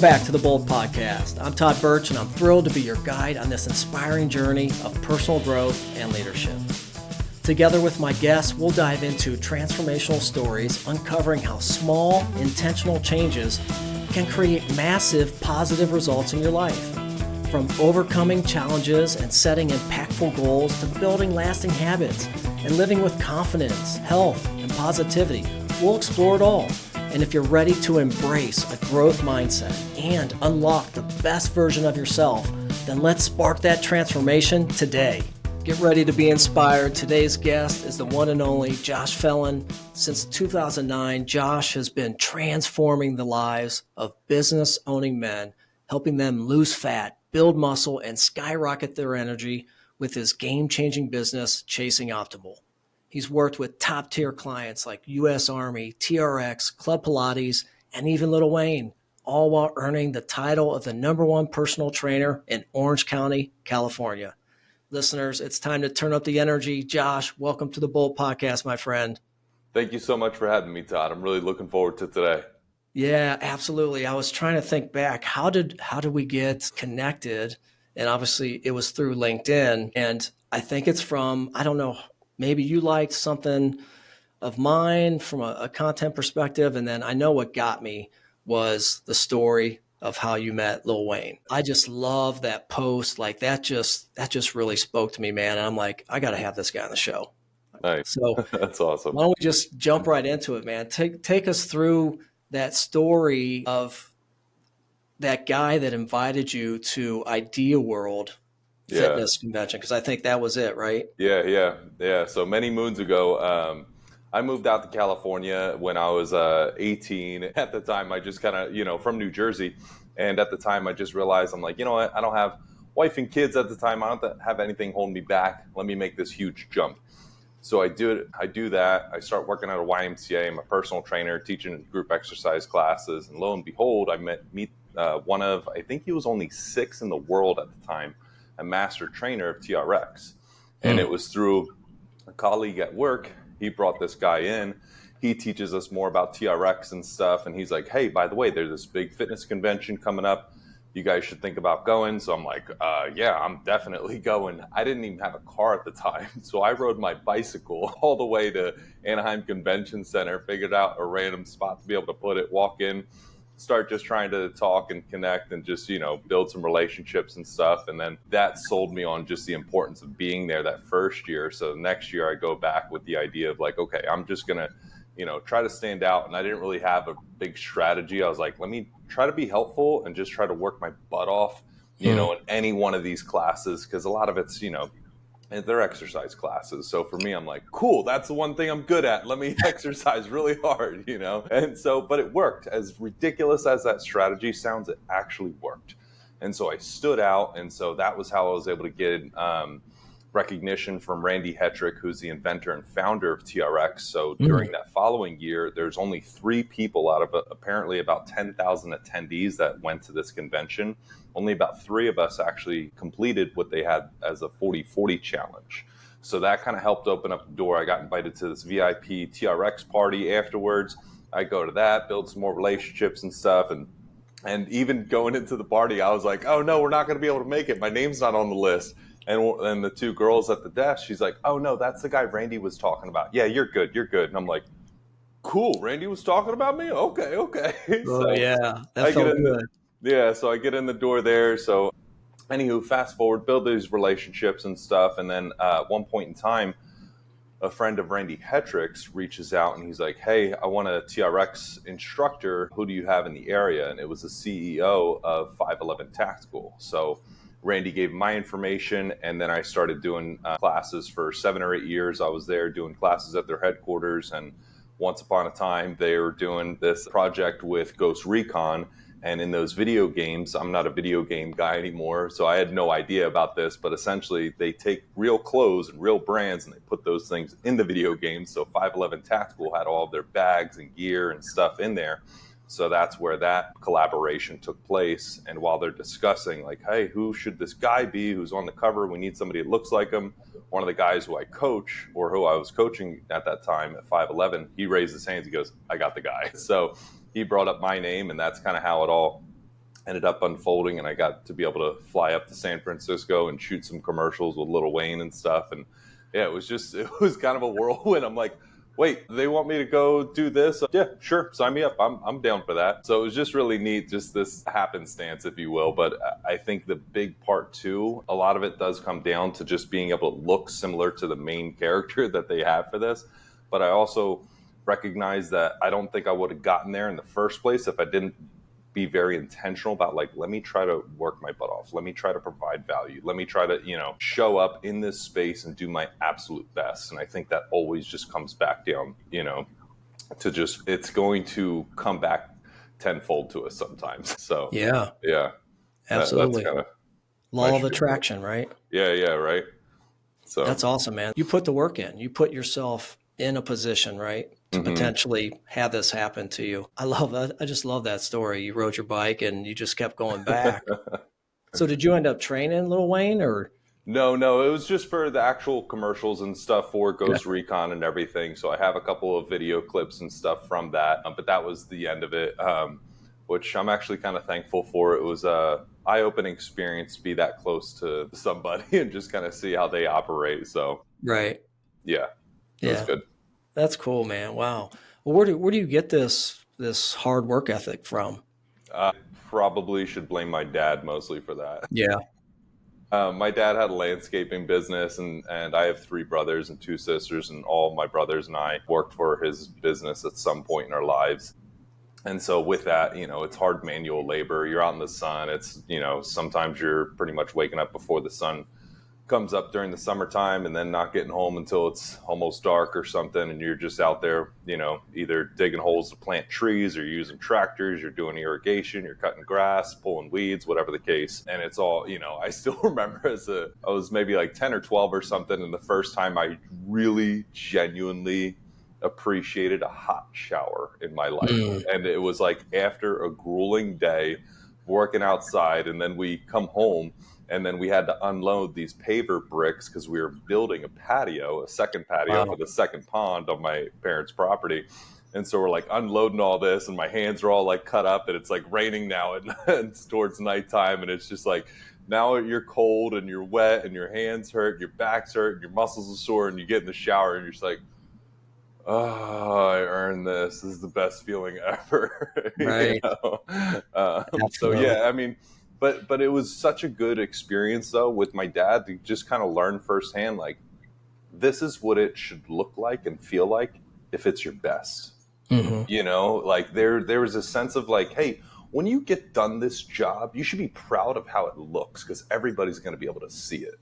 back to the Bold Podcast. I'm Todd Bertsch, and I'm thrilled to be your guide on this inspiring journey of personal growth and leadership. Together with my guests, we'll dive into transformational stories, uncovering how small, intentional changes can create massive positive results in your life. From overcoming challenges and setting impactful goals to building lasting habits and living with confidence, health, and positivity, we'll explore it all. And if you're ready to embrace a growth mindset and unlock the best version of yourself, then let's spark that transformation today. Get ready to be inspired. Today's guest is the one and only Josh Phelan. Since 2009, Josh has been transforming the lives of business-owning men, helping them lose fat, build muscle, and skyrocket their energy with his game-changing business, Chasing Optimal. He's worked with top-tier clients like U.S. Army, TRX, Club Pilates, and even Lil Wayne, all while earning the title of the #1 personal trainer in Orange County, California. Listeners, it's time to turn up the energy. Josh, welcome to the Bold Podcast, my friend. Thank you so much for having me, Todd. I'm really looking forward to today. Yeah, absolutely. I was trying to think back. How did we get connected? And obviously it was through LinkedIn. And I think it's from, I don't know, maybe you liked something of mine from a content perspective. And then I know what got me was the story of how you met Lil Wayne. I just love that post. Like that just really spoke to me, man. And I'm like, I got to have this guy on the show. Nice. So that's awesome. Why don't we just jump right into it, man? Take us through that story of that guy that invited you to Idea World Fitness Convention, because I think that was it, right? Yeah. So many moons ago, I moved out to California when I was 18. At the time, I just kind of, from New Jersey. And at the time, I just realized, I'm like, you know what? I don't have wife and kids at the time. I don't have anything holding me back. Let me make this huge jump. So I do that. I start working at a YMCA. I'm a personal trainer, teaching group exercise classes. And lo and behold, I meet one of, I think he was only 6 in the world at the time, a master trainer of TRX. And it was through a colleague at work. He brought this guy in. He teaches us more about TRX and stuff. And he's like, hey, by the way, there's this big fitness convention coming up. You guys should think about going. So I'm like, yeah, I'm definitely going. I didn't even have a car at the time. So I rode my bicycle all the way to Anaheim Convention Center, figured out a random spot to be able to put it, walk in, start just trying to talk and connect and just, build some relationships and stuff. And then that sold me on just the importance of being there that first year. So next year I go back with the idea of like, okay, I'm just going to, try to stand out. And I didn't really have a big strategy. I was like, let me try to be helpful and just try to work my butt off, in any one of these classes. Cause a lot of it's, they're exercise classes. So for me, I'm like, cool, that's the one thing I'm good at. Let me exercise really hard, And so, but it worked. As ridiculous as that strategy sounds, it actually worked. And so I stood out. And so that was how I was able to get recognition from Randy Hetrick, who's the inventor and founder of TRX. So during that following year, there's only 3 people out of apparently about 10,000 attendees that went to this convention. Only about 3 of us actually completed what they had as a 40-40 challenge. So that kind of helped open up the door. I got invited to this VIP TRX party afterwards. I go to that, build some more relationships and stuff. And even going into the party, I was like, oh no, we're not going to be able to make it. My name's not on the list. And the 2 girls at the desk, she's like, oh no, that's the guy Randy was talking about. Yeah, you're good. And I'm like, cool, Randy was talking about me? Okay. Oh, yeah, that felt good. Yeah, so I get in the door there. So anywho, fast forward, build these relationships and stuff. And then at one point in time, a friend of Randy Hetrick's reaches out and he's like, hey, I want a TRX instructor. Who do you have in the area? And it was the CEO of 511 Tactical. So Randy gave my information, and then I started doing classes for 7 or 8 years. I was there doing classes at their headquarters, and once upon a time, they were doing this project with Ghost Recon. And in those video games, I'm not a video game guy anymore, so I had no idea about this, but essentially they take real clothes and real brands and they put those things in the video games. So 511 Tactical had all of their bags and gear and stuff in there. So that's where that collaboration took place. And while they're discussing like, hey, who should this guy be who's on the cover? We need somebody that looks like him. One of the guys who I coach, or who I was coaching at that time at 511, he raised his hands. He goes, I got the guy. So he brought up my name, and that's kind of how it all ended up unfolding, and I got to be able to fly up to San Francisco and shoot some commercials with Lil Wayne and stuff. And yeah, it was kind of a whirlwind. I'm like, wait, they want me to go do this? Yeah, sure, sign me up. I'm down for that. So it was just really neat, just this happenstance, if you will. But I think the big part too, a lot of it does come down to just being able to look similar to the main character that they have for this. But I also recognize that I don't think I would have gotten there in the first place if I didn't be very intentional about, like, let me try to work my butt off. Let me try to provide value. Let me try to, show up in this space and do my absolute best. And I think that always just comes back down, to just, it's going to come back tenfold to us sometimes. So yeah, absolutely. That's kind of law of attraction, right? Yeah. Right. So that's awesome, man. You put the work in, you put yourself in a position, right, to potentially have this happen to you. I love that. I just love that story. You rode your bike and you just kept going back. So did you end up training Lil Wayne, or? No, it was just for the actual commercials and stuff for Ghost Recon and everything. So I have a couple of video clips and stuff from that, but that was the end of it, which I'm actually kind of thankful for. It was a eye-opening experience to be that close to somebody and just kind of see how they operate. So right. Yeah. That's good. That's cool, man. Wow. Well, where do you get this hard work ethic from? Probably should blame my dad mostly for that. Yeah. My dad had a landscaping business, and I have 3 brothers and 2 sisters, and all my brothers and I worked for his business at some point in our lives. And so with that, it's hard manual labor. You're out in the sun. It's, sometimes you're pretty much waking up before the sun comes up during the summertime and then not getting home until it's almost dark or something. And you're just out there, either digging holes to plant trees, or using tractors, you're doing irrigation, you're cutting grass, pulling weeds, whatever the case. And it's all, I still remember I was maybe like 10 or 12 or something. And the first time I really genuinely appreciated a hot shower in my life. And it was like after a grueling day working outside, and then we come home, and then we had to unload these paver bricks because we were building a second patio for the second pond on my parents' property. And so we're like unloading all this, and my hands are all like cut up, and it's like raining now, and it's towards nighttime, and it's just like, now you're cold and you're wet and your hands hurt, your back's hurt, and your muscles are sore, and you get in the shower and you're just like, oh, I earned this. This is the best feeling ever. Right. So yeah, I mean, but it was such a good experience though with my dad to just kind of learn firsthand, like, this is what it should look like and feel like if it's your best. Like there was a sense of like, hey, when you get done this job, you should be proud of how it looks, because everybody's going to be able to see it.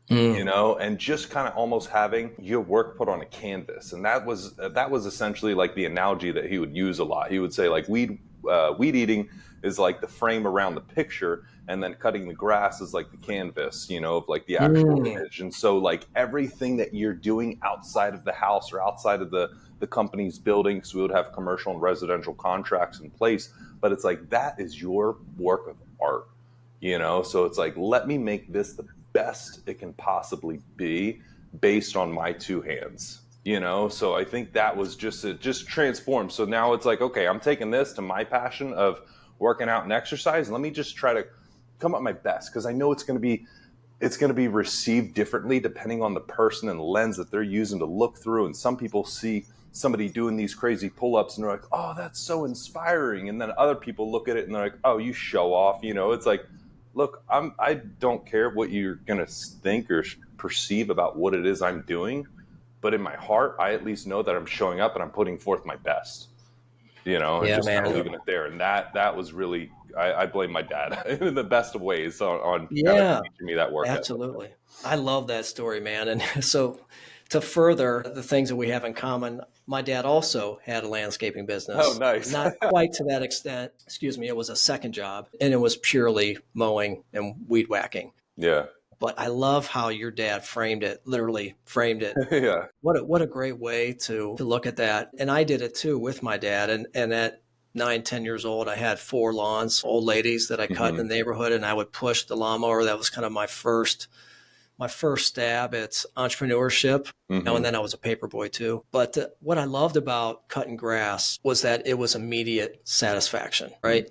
And just kind of almost having your work put on a canvas. And that was essentially like the analogy that he would use a lot. He would say, like, weed eating is like the frame around the picture, and then cutting the grass is like the canvas, of like the actual image. And so like everything that you're doing outside of the house or outside of the company's building, so we would have commercial and residential contracts in place, but it's like, that is your work of art, So it's like, let me make this the best it can possibly be based on my 2 hands, So I think that was it just transformed. So now it's like, okay, I'm taking this to my passion of working out and exercise, and let me just try to come up my best, because I know it's going to be received differently depending on the person and the lens that they're using to look through. And some people see somebody doing these crazy pull-ups and they're like, oh, that's so inspiring. And then other people look at it and they're like, oh, you show off. It's like, look, I don't care what you're going to think or perceive about what it is I'm doing, but in my heart, I at least know that I'm showing up and I'm putting forth my best, and just kind of leaving it there. And that was really, I blame my dad in the best of ways on teaching me that work. Absolutely. I love that story, man. And so to further the things that we have in common, my dad also had a landscaping business. Oh, nice. Not quite to that extent. Excuse me. It was a second job, and it was purely mowing and weed whacking. Yeah. But I love how your dad literally framed it. Yeah. What a great way to look at that. And I did it too with my dad. And at 9, 10 years old, I had 4 lawns, old ladies that I cut in the neighborhood, and I would push the lawnmower. That was kind of my first stab at entrepreneurship. And then I was a paper boy too. But what I loved about cutting grass was that it was immediate satisfaction, right?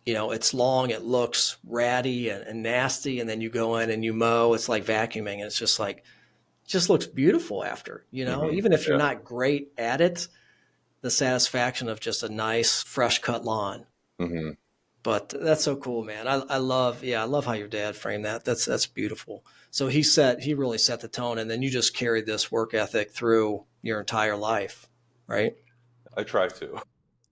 it's long, it looks ratty and nasty, and then you go in and you mow, it's like vacuuming, and it's just like, just looks beautiful after, Hmm. even if you're Yeah. not great at it, the satisfaction of just a nice fresh cut lawn. Hmm. But that's so cool, man. I love how your dad framed that. That's beautiful. So he really set the tone, and then you just carried this work ethic through your entire life, right? I try to.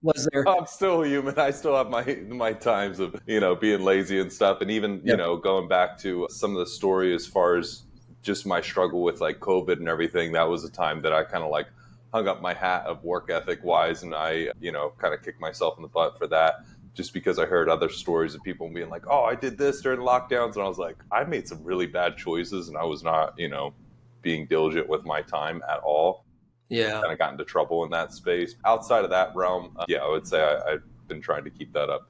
Was there? I'm still human. I still have my times of being lazy and stuff, and even Yeah. going back to some of the story as far as just my struggle with like COVID and everything. That was a time that I kind of like hung up my hat of work ethic wise, and I kind of kicked myself in the butt for that. Just because I heard other stories of people being like, "Oh, I did this during the lockdowns," and I was like, "I made some really bad choices, and I was not, being diligent with my time at all." Yeah. Kind of got into trouble in that space. Outside of that realm, yeah, I would say I've been trying to keep that up.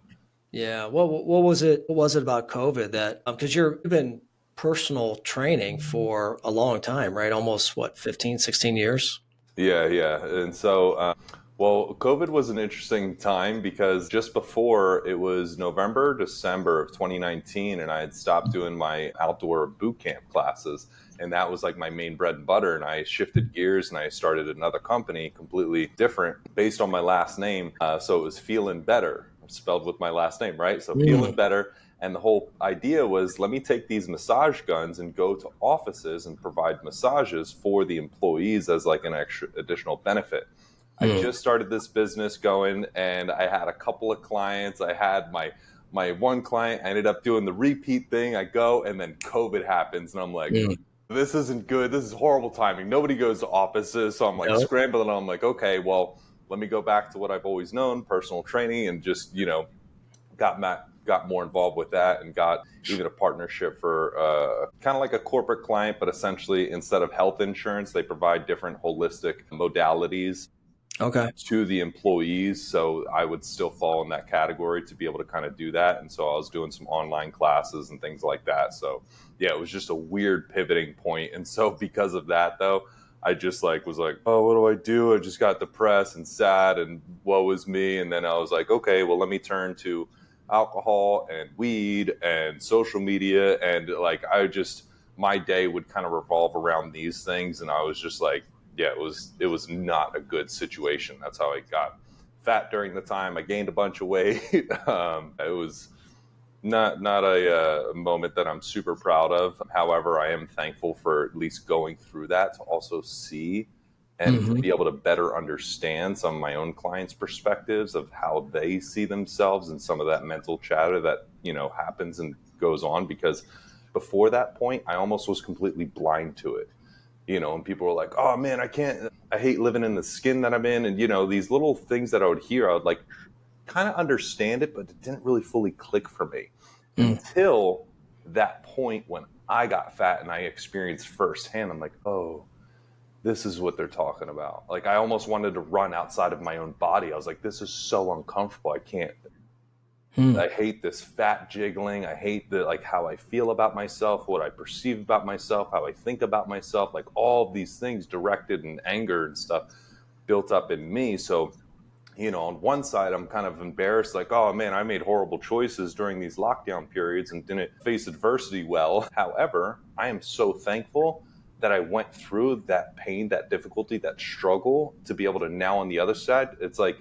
Yeah. What was it? What was it about COVID that, because you've been personal training for a long time, right? Almost what, 15, 16 years? Yeah, yeah. And so, well, COVID was an interesting time because just before it was November, December of 2019, and I had stopped doing my outdoor boot camp classes. And that was like my main bread and butter. And I shifted gears and I started another company completely different based on my last name. So it was Feeling Better, spelled with my last name, right? So Feeling Mm. Better. And the whole idea was, let me take these massage guns and go to offices and provide massages for the employees as like an extra additional benefit. I Mm. just started this business going, and I had a couple of clients. I had my one client. I ended up doing the repeat thing. I go, and then COVID happens, and I'm like, Mm. this isn't good. This is horrible timing. Nobody goes to offices, so I'm like No. scrambling. I'm like, okay, well, let me go back to what I've always known, personal training, and just got more involved with that, and got even a partnership for kind of like a corporate client, but essentially instead of health insurance, they provide different holistic modalities Okay. to the employees. So I would still fall in that category to be able to kind of do that. And so I was doing some online classes and things like that. So yeah, it was just a weird pivoting point. And so because of that though, I just like was like, oh, what do I do? I just got depressed and sad and woe is me. And then I was like, okay, well, let me turn to alcohol and weed and social media. And like, my day would kind of revolve around these things. And I was just like, yeah, it was not a good situation. That's how I got fat during the time. I gained a bunch of weight. It was not a moment that I'm super proud of. However, I am thankful for at least going through that to also see and to Hmm. be able to better understand some of my own clients' perspectives of how they see themselves and some of that mental chatter that happens and goes on. Because before that point, I almost was completely blind to it. And people were like, oh man, I hate living in the skin that I'm in. And, these little things that I would hear, I would like kind of understand it, but it didn't really fully click for me Mm. until that point when I got fat and I experienced firsthand. I'm like, oh, this is what they're talking about. Like, I almost wanted to run outside of my own body. I was like, this is so uncomfortable. Mm. I hate this fat jiggling. I hate like how I feel about myself, what I perceive about myself, how I think about myself, like all of these things directed and anger and stuff built up in me. So, on one side, I'm kind of embarrassed, like, oh man, I made horrible choices during these lockdown periods and didn't face adversity well. However, I am so thankful that I went through that pain, that difficulty, that struggle to be able to now on the other side, it's like,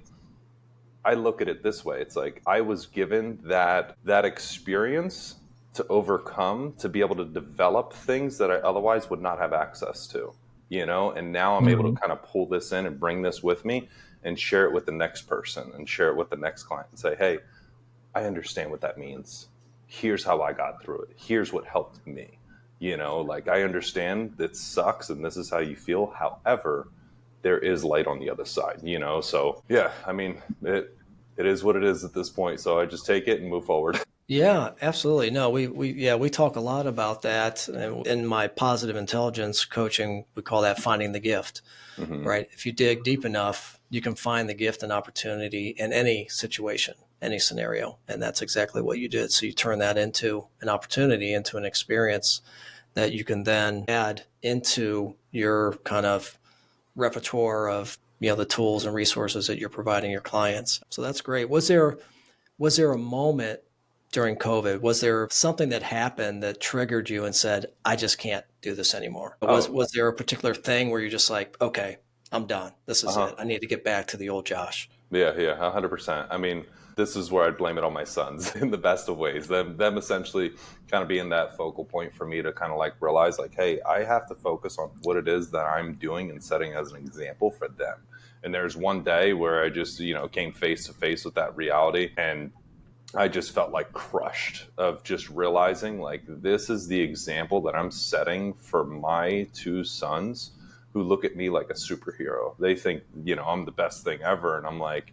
I look at it this way. It's like I was given that experience to overcome, to be able to develop things that I otherwise would not have access to, and now I'm able to Mhm. kind of pull this in and bring this with me and share it with the next person and share it with the next client and say, hey, I understand what that means. Here's how I got through it. Here's what helped me. Like I understand it sucks and this is how you feel. However, there is light on the other side, So yeah, I mean, it is what it is at this point. So I just take it and move forward. Yeah, absolutely. No, we talk a lot about that. And in my positive intelligence coaching, we call that finding the gift, Hmm. right? If you dig deep enough, you can find the gift and opportunity in any situation, any scenario. And that's exactly what you did. So you turn that into an opportunity, into an experience that you can then add into your kind of repertoire of, the tools and resources that you're providing your clients. So that's great. Was there Was there a moment during COVID? Was there something that happened that triggered you and said, I just can't do this anymore? Oh, Was there a particular thing where you're just like, okay, I'm done. This is it. uh-huh. I need to get back to the old Josh. Yeah, 100%. I mean, this is where I'd blame it on my sons in the best of ways. Them essentially kind of being that focal point for me to kind of like realize like, hey, I have to focus on what it is that I'm doing and setting as an example for them. And there's one day where I just, came face to face with that reality, and I just felt like crushed of just realizing like this is the example that I'm setting for my two sons who look at me like a superhero. They think, I'm the best thing ever. And I'm like,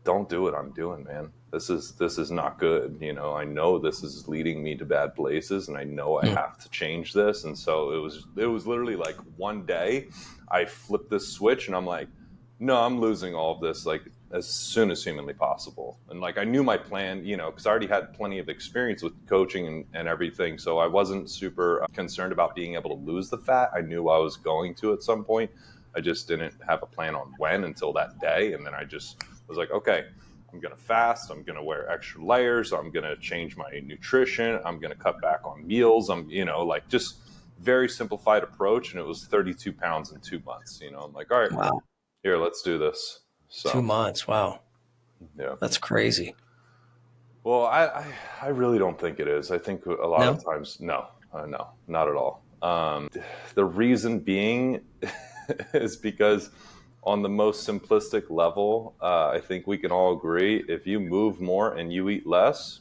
don't do what I'm doing, man. This is not good. I know this is leading me to bad places, and I know I have to change this. And so it was literally like one day I flipped this switch and I'm like, no, I'm losing all of this like as soon as humanly possible. And like I knew my plan, because I already had plenty of experience with coaching and everything. So I wasn't super concerned about being able to lose the fat. I knew I was going to at some point. I just didn't have a plan on when until that day. And then I just was like, okay, I'm going to fast. I'm going to wear extra layers. I'm going to change my nutrition. I'm going to cut back on meals. I'm, like just very simplified approach. And it was 32 pounds in 2 months. I'm like, all right, Wow. here, let's do this. So 2 months. Wow. yeah. That's crazy. Well, I really don't think it is. I think a lot of times, no, not at all. The reason being is because on the most simplistic level, I think we can all agree if you move more and you eat less,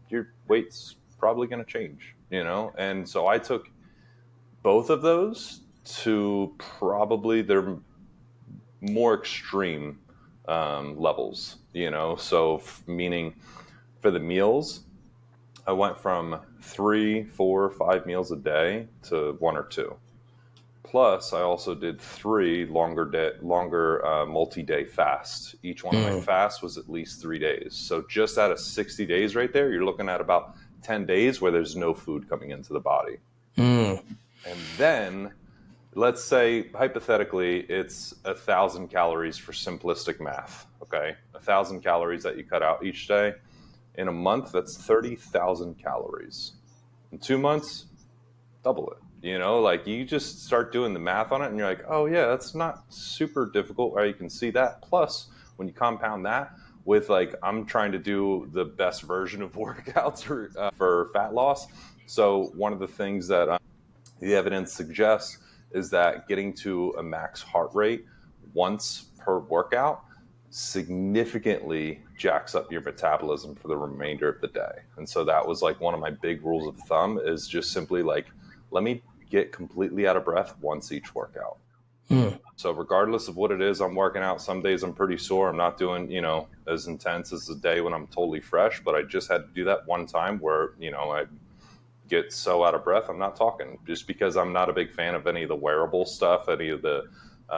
your weight's probably going to change, And so I took both of those to probably their more extreme levels, So meaning for the meals, I went from 3, 4, 5 meals a day to 1 or 2. Plus, I also did 3 longer multi-day fasts. Each one of my fasts was at least 3 days. So just out of 60 days right there, you're looking at about 10 days where there's no food coming into the body. And then let's say hypothetically it's 1,000 calories for simplistic math. Okay. 1,000 calories that you cut out each day. In a month, that's 30,000 calories. In 2 months, double it. Like you just start doing the math on it and you're like, oh yeah, that's not super difficult, or you can see that. Plus, when you compound that with like, I'm trying to do the best version of workouts for fat loss. So one of the things that the evidence suggests is that getting to a max heart rate once per workout significantly jacks up your metabolism for the remainder of the day. And so that was like one of my big rules of thumb, is just simply like, let me get completely out of breath once each workout. So regardless of what it is I'm working out, some days I'm pretty sore. I'm not doing, as intense as the day when I'm totally fresh, but I just had to do that one time where, I get so out of breath. I'm not talking, just because I'm not a big fan of any of the wearable stuff, any of the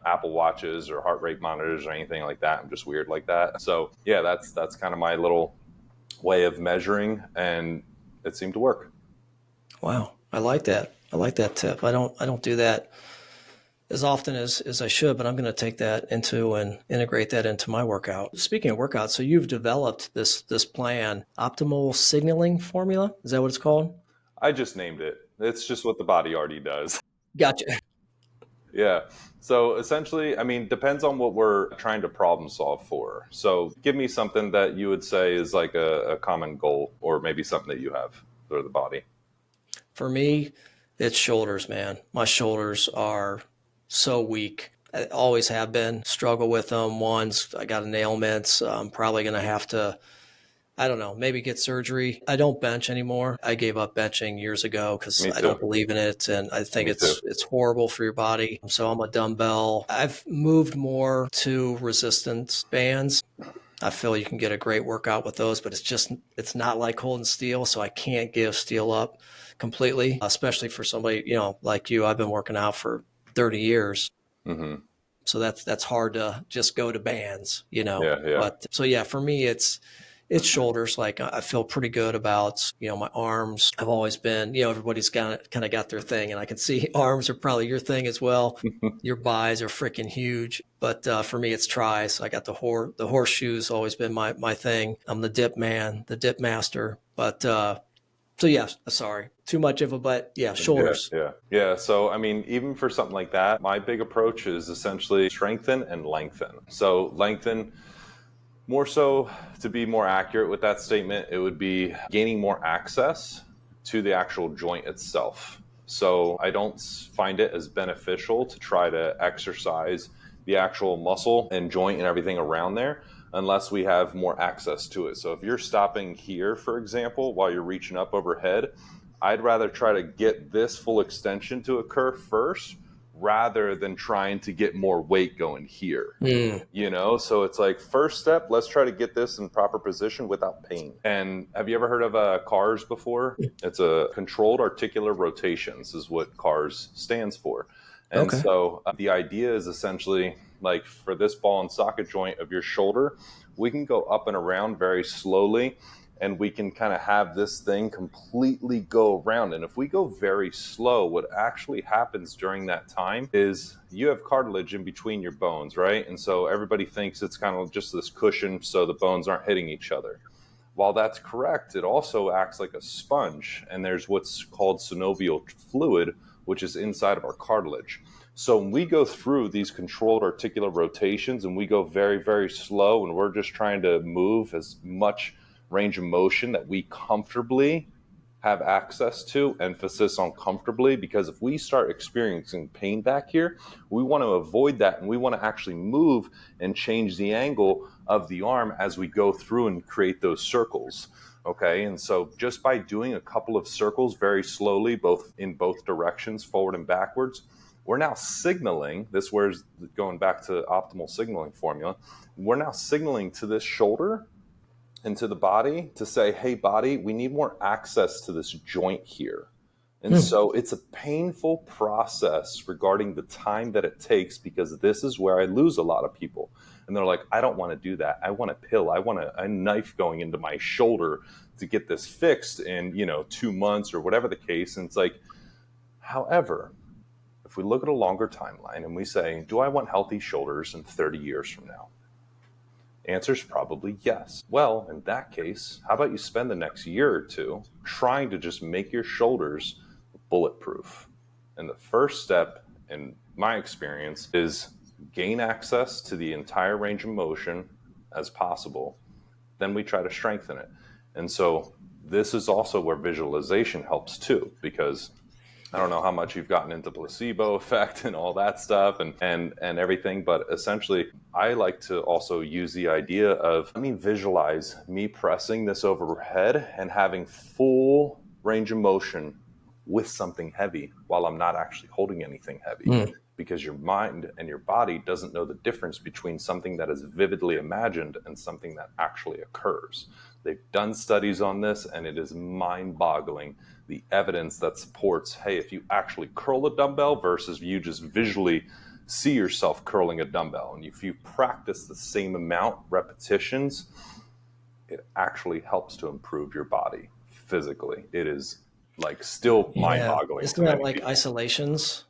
Apple Watches or heart rate monitors or anything like that. I'm just weird like that. So yeah, that's kind of my little way of measuring, and it seemed to work. Wow. I like that. I like that tip. I don't do that as often as I should, but I'm going to take that into and integrate that into my workout. Speaking of workouts, so you've developed this plan, optimal signaling formula. Is that what it's called? I just named it. It's just what the body already does. Gotcha. Yeah. So essentially, I mean, depends on what we're trying to problem solve for. So give me something that you would say is like a common goal, or maybe something that you have for the body. For me, it's shoulders, man. My shoulders are so weak. I always have been. Struggle with them. Once I got an ailment. I'm probably going to have to, I don't know, maybe get surgery. I don't bench anymore. I gave up benching years ago because Me I too. don't believe in it, and I think Me too. it's horrible for your body. So I'm a dumbbell. I've moved more to resistance bands. I feel you can get a great workout with those, but it's not like holding steel, so I can't give steel up completely, especially for somebody, like you. I've been working out for 30 years. Mm-hmm. So that's hard to just go to bands. Yeah. But so yeah, for me, it's It's shoulders. Like I feel pretty good about, my arms. I've always been, everybody's kind of got their thing, and I can see arms are probably your thing as well. Your buys are freaking huge, but for me, it's tries. I got the horseshoes always been my thing. I'm the dip man, the dip master. But so yeah, sorry, too much of a but. Yeah, Yeah, shoulders. yeah, yeah. So, I mean, even for something like that, my big approach is essentially strengthen and lengthen. So, lengthen more so, to be more accurate with that statement, it would be gaining more access to the actual joint itself. So, I don't find it as beneficial to try to exercise the actual muscle and joint and everything around there unless we have more access to it. So, if you're stopping here, for example, while you're reaching up overhead, I'd rather try to get this full extension to occur first rather than trying to get more weight going here. Mm. So it's like, first step, let's try to get this in proper position without pain. And have you ever heard of CARS before? It's a controlled articular rotations is what CARS stands for. And Okay. so the idea is essentially like for this ball and socket joint of your shoulder, we can go up and around very slowly, and we can kind of have this thing completely go around. And if we go very slow, what actually happens during that time is you have cartilage in between your bones, right? And so everybody thinks it's kind of just this cushion so the bones aren't hitting each other. While that's correct, it also acts like a sponge, and there's what's called synovial fluid, which is inside of our cartilage. So when we go through these controlled articular rotations and we go very, very slow, and we're just trying to move as much range of motion that we comfortably have access to, emphasis on comfortably, because if we start experiencing pain back here, we want to avoid that, and we want to actually move and change the angle of the arm as we go through and create those circles. Okay, and so just by doing a couple of circles very slowly, both in both directions, forward and backwards, we're now signaling, this where's going back to optimal signaling formula, we're now signaling to this shoulder and to the body to say, hey, body, we need more access to this joint here. And so it's a painful process regarding the time that it takes, because this is where I lose a lot of people. And they're like, I don't want to do that. I want a pill. I want a knife going into my shoulder to get this fixed in, 2 months or whatever the case. And it's like, however, if we look at a longer timeline and we say, do I want healthy shoulders in 30 years from now? Answer is probably yes. Well, in that case, how about you spend the next year or two trying to just make your shoulders bulletproof? And the first step, in my experience, is gain access to the entire range of motion as possible. Then we try to strengthen it. And so this is also where visualization helps too, because I don't know how much you've gotten into placebo effect and all that stuff and everything, but essentially I like to also use the idea of, let me visualize me pressing this overhead and having full range of motion with something heavy while I'm not actually holding anything heavy. Because your mind and your body doesn't know the difference between something that is vividly imagined and something that actually occurs. They've done studies on this, and it is mind-boggling, the evidence that supports, hey, if you actually curl a dumbbell versus you just visually see yourself curling a dumbbell, and if you practice the same amount, repetitions, it actually helps to improve your body physically. It is like still mind-boggling to Isn't that many like people. isolations?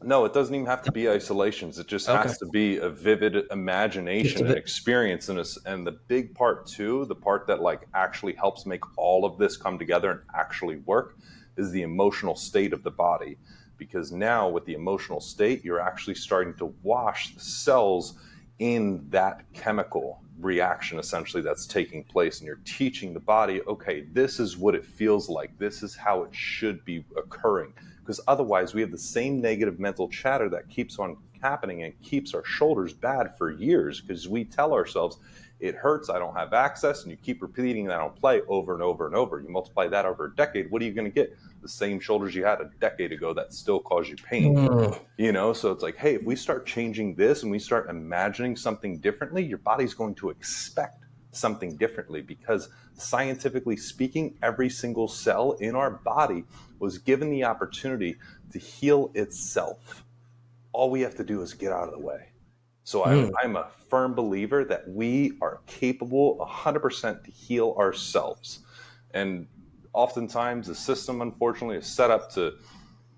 No, it doesn't even have to be isolations. It just Okay. has to be a vivid imagination and experience. And the big part too, the part that like actually helps make all of this come together and actually work, is the emotional state of the body. Because now with the emotional state, you're actually starting to wash the cells in that chemical reaction essentially that's taking place, and you're teaching the body, okay, this is what it feels like, this is how it should be occurring. Because otherwise we have the same negative mental chatter that keeps on happening and keeps our shoulders bad for years, because we tell ourselves it hurts, I don't have access, and you keep repeating that on play over and over and over. You multiply that over a decade, what are you going to get? The same shoulders you had a decade ago that still cause you pain. So it's like, hey, if we start changing this and we start imagining something differently, your body's going to expect something differently, because scientifically speaking, every single cell in our body was given the opportunity to heal itself. All we have to do is get out of the way. So I'm a firm believer that we are capable 100% to heal ourselves. And oftentimes the system, unfortunately, is set up to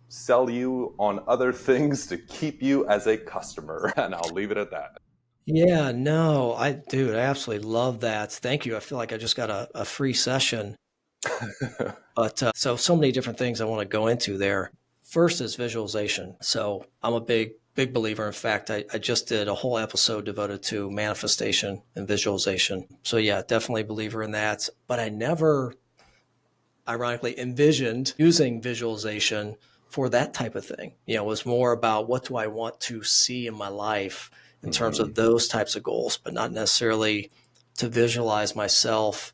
sell you on other things to keep you as a customer. And I'll leave it at that. Yeah, no, dude, I absolutely love that. Thank you. I feel like I just got a free session. But so many different things I want to go into there. First is visualization. So I'm a big believer. In fact, I just did a whole episode devoted to manifestation and visualization. So yeah, definitely a believer in that. But I never, ironically, envisioned using visualization for that type of thing. It was more about what do I want to see in my life in terms of those types of goals, but not necessarily to visualize myself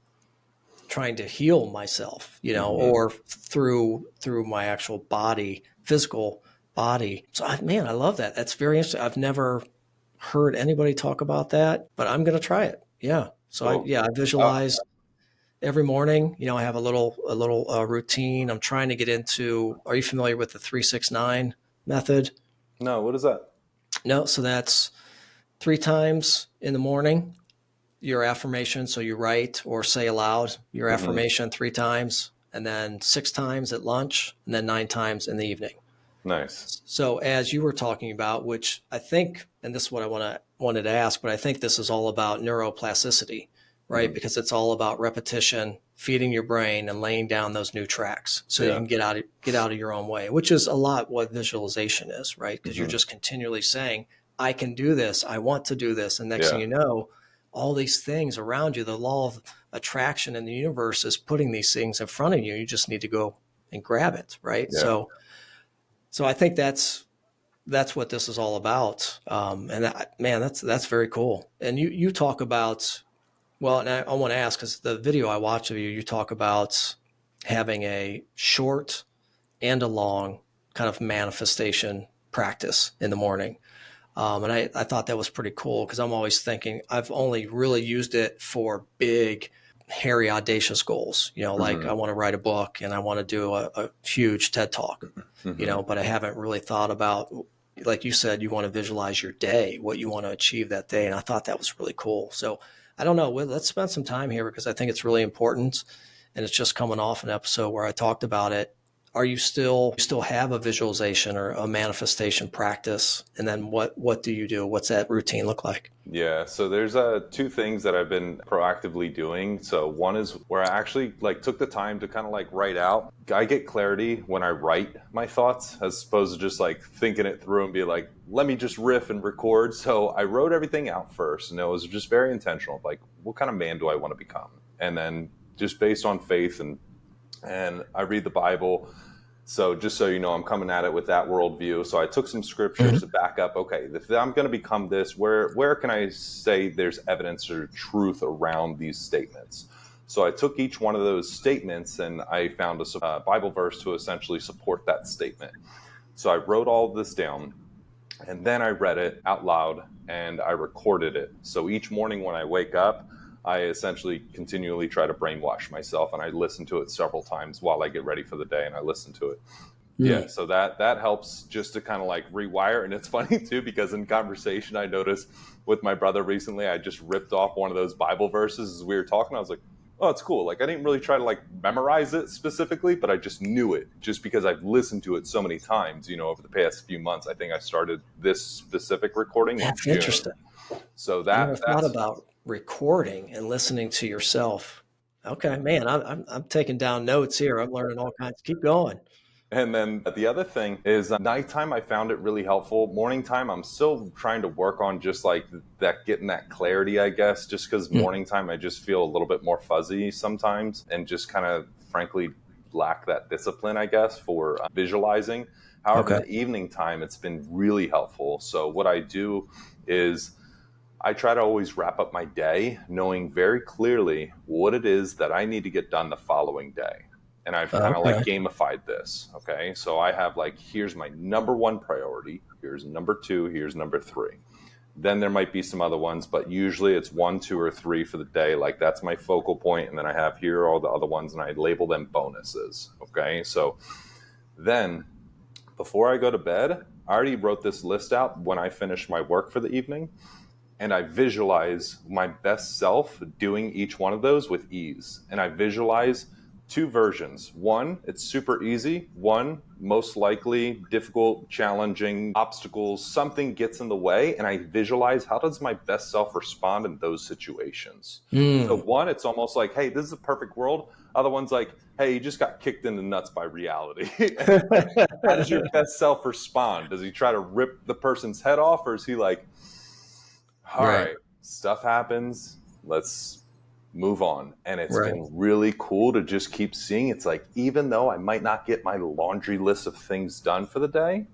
trying to heal myself, or through my actual body, physical body. So man, I love that. That's very interesting. I've never heard anybody talk about that, but I'm going to try it. Yeah. So I visualize every morning. I have a little routine. I'm trying to get into. Are you familiar with the 3-6-9 method? No, what is that? No. So that's 3 times in the morning, your affirmation. So you write or say aloud your affirmation 3 times, and then 6 times at lunch, and then 9 times in the evening. Nice. So as you were talking about, which I think, and this is what I wanted to ask, but I think this is all about neuroplasticity, right? Because it's all about repetition, feeding your brain and laying down those new tracks so you can get out of your own way, which is a lot what visualization is, right? Because you're just continually saying, I can do this. I want to do this. And next thing you know, all these things around you, the law of attraction in the universe is putting these things in front of you. You just need to go and grab it. Right. Yeah. So I think that's what this is all about. That's very cool. And you talk about, well, and I want to ask, because the video I watched of you talk about having a short and a long kind of manifestation practice in the morning. And I thought that was pretty cool, because I'm always thinking I've only really used it for big, hairy, audacious goals, like I want to write a book and I want to do a huge TED talk, but I haven't really thought about, like you said, you want to visualize your day, what you want to achieve that day. And I thought that was really cool. So I don't know, let's spend some time here, because I think it's really important, and it's just coming off an episode where I talked about it. Are you still have a visualization or a manifestation practice? And then what do you do? What's that routine look like? Yeah. So there's 2 things that I've been proactively doing. So one is where I actually took the time to kind of write out. I get clarity when I write my thoughts, as opposed to just thinking it through and be like, let me just riff and record. So I wrote everything out first, and it was just very intentional. What kind of man do I want to become? And then just based on faith, and I read the Bible. So just so you know, I'm coming at it with that worldview. So I took some scriptures to back up, okay, if I'm going to become this, where can I say there's evidence or truth around these statements? So I took each one of those statements and I found a Bible verse to essentially support that statement. So I wrote all of this down, and then I read it out loud and I recorded it. So each morning when I wake up, I essentially continually try to brainwash myself, and I listen to it several times while I get ready for the day, and I listen to it. Yeah, so that helps just to kind of rewire. And it's funny too, because in conversation I noticed with my brother recently, I just ripped off one of those Bible verses as we were talking. I was like, oh, it's cool. I didn't really try to memorize it specifically, but I just knew it just because I've listened to it so many times, over the past few months. I think I started this specific recording in June. Interesting. So I never thought about recording and listening to yourself. Okay, man, I'm taking down notes here. I'm learning all kinds. Keep going. And then the other thing is nighttime, I found it really helpful. Morning time, I'm still trying to work on just getting that clarity, I guess, just because morning time, I just feel a little bit more fuzzy sometimes, and just kind of frankly lack that discipline, I guess, for visualizing. However, the evening time, it's been really helpful. So what I do is I try to always wrap up my day knowing very clearly what it is that I need to get done the following day. And I've kind of gamified this. Okay. So I have here's my number 1 priority. Here's number 2. Here's number 3. Then there might be some other ones, but usually it's 1, 2, or 3 for the day. That's my focal point. And then I have here all the other ones, and I label them bonuses. Okay. So then before I go to bed, I already wrote this list out when I finish my work for the evening. And I visualize my best self doing each one of those with ease. And I visualize two versions. One, it's super easy. One, most likely difficult, challenging, obstacles, something gets in the way. And I visualize, how does my best self respond in those situations? So one, it's almost like, hey, this is a perfect world. Other one's like, hey, you just got kicked in the nuts by reality. How does your best self respond? Does he try to rip the person's head off, or is he like, all right, stuff happens, let's move on? And it's been really cool to just keep seeing. It's like, even though I might not get my laundry list of things done for the day,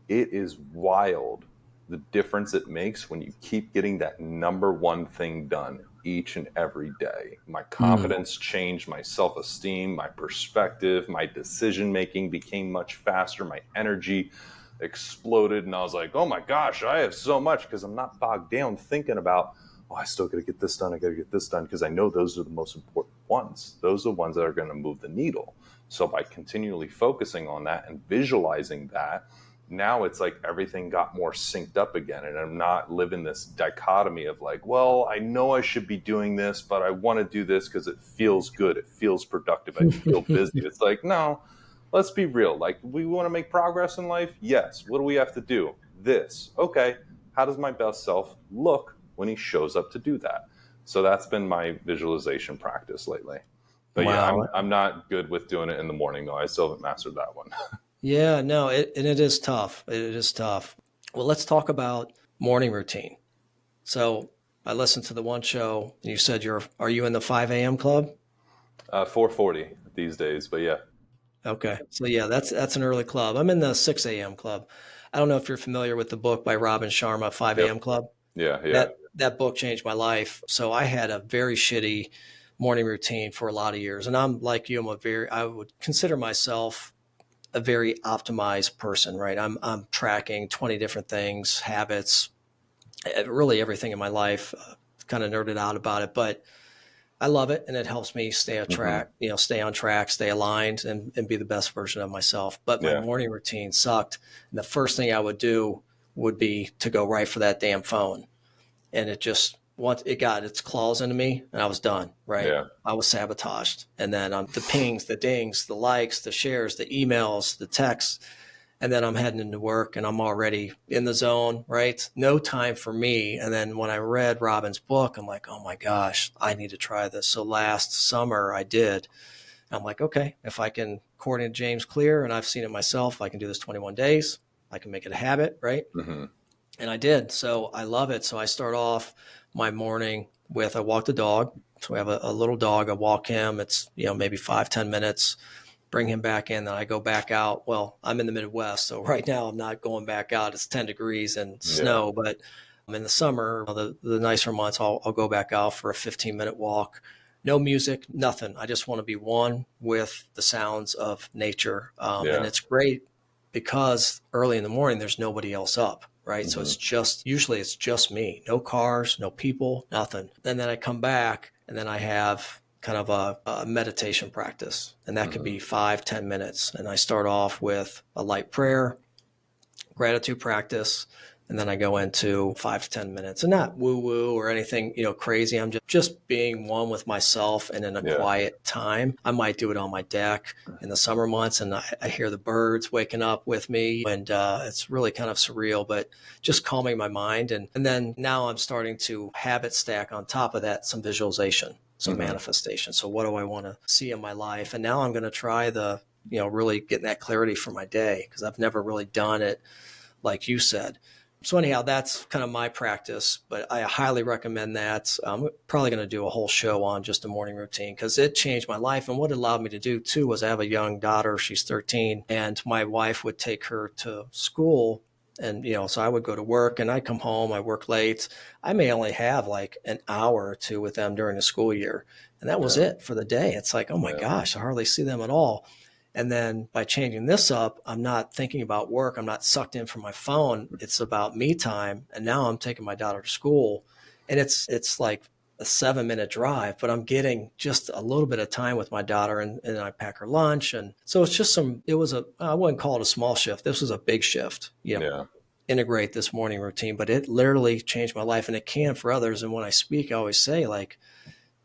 it is wild the difference it makes when you keep getting that number one thing done each and every day. My confidence changed, my self-esteem, my perspective, my decision making became much faster, my energy exploded, and I was like, oh my gosh, I have so much, because I'm not bogged down thinking about, oh, I still got to get this done, I got to get this done, because I know those are the most important ones. Those are the ones that are going to move the needle. So by continually focusing on that and visualizing that, now it's like everything got more synced up again, and I'm not living this dichotomy of like, well, I know I should be doing this, but I want to do this because it feels good, it feels productive, I feel busy. It's like, no, let's be real. Like, we want to make progress in life. Yes. What do we have to do? This. Okay. How does my best self look when he shows up to do that? So that's been my visualization practice lately. But yeah, I'm not good with doing it in the morning though. I still haven't mastered that one. Yeah, no, it is tough. It is tough. Well, let's talk about morning routine. So I listened to the one show, and you said are you in the 5 a.m. club? 4:40 these days, but yeah. Okay. So yeah, that's an early club. I'm in the 6 a.m. club. I don't know if you're familiar with the book by Robin Sharma, 5 a.m. Club. Yeah. That book changed my life. So I had a very shitty morning routine for a lot of years. And I'm like you, I would consider myself a very optimized person, right? I'm tracking 20 different things, habits, really everything in my life, kind of nerded out about it, but I love it, and it helps me stay on track, stay on track, stay aligned, and be the best version of myself. But my morning routine sucked. And the first thing I would do would be to go right for that damn phone. And once it got its claws into me, and I was done, right? Yeah. I was sabotaged. And then the pings, the dings, the likes, the shares, the emails, the texts. And then I'm heading into work, and I'm already in the zone, right? No time for me. And then when I read Robin's book, I'm like, oh my gosh, I need to try this. So last summer I did. I'm like, okay, if I can coordinate James Clear, and I've seen it myself, I can do this 21 days. I can make it a habit, right? And I did. So I love it. So I start off my morning with, I walk the dog. So we have a little dog. I walk him. It's, maybe 5-10 minutes. Bring him back in, then I go back out. Well, I'm in the Midwest, so right now I'm not going back out. It's 10 degrees and snow, but in the summer, the nicer months, I'll go back out for a 15-minute walk. No music, nothing. I just want to be one with the sounds of nature. And it's great because early in the morning, there's nobody else up, right? So usually it's just me. No cars, no people, nothing. And then I come back, and then I have kind of a meditation practice, and that could be 5-10 minutes. And I start off with a light prayer, gratitude practice, and then I go into 5-10 minutes, and not woo-woo or anything, crazy. I'm just being one with myself and in a quiet time. I might do it on my deck in the summer months, and I hear the birds waking up with me, and it's really kind of surreal, but just calming my mind. And then now I'm starting to habit stack on top of that some visualization. Some manifestation. So what do I want to see in my life? And now I'm going to try really getting that clarity for my day, because I've never really done it like you said. So anyhow, that's kind of my practice, but I highly recommend that. I'm probably going to do a whole show on just a morning routine, because it changed my life. And what it allowed me to do too was I have a young daughter. She's 13, and my wife would take her to school. And, so I would go to work, and I come home, I work late. I may only have like an hour or two with them during the school year. And that was it for the day. It's like, oh my gosh, I hardly see them at all. And then by changing this up, I'm not thinking about work. I'm not sucked in from my phone. It's about me time. And now I'm taking my daughter to school, and it's like a 7-minute drive, but I'm getting just a little bit of time with my daughter, and I pack her lunch. And so it's just I wouldn't call it a small shift. This was a big shift, Yeah. integrate this morning routine, but it literally changed my life, and it can for others. And when I speak, I always say, like,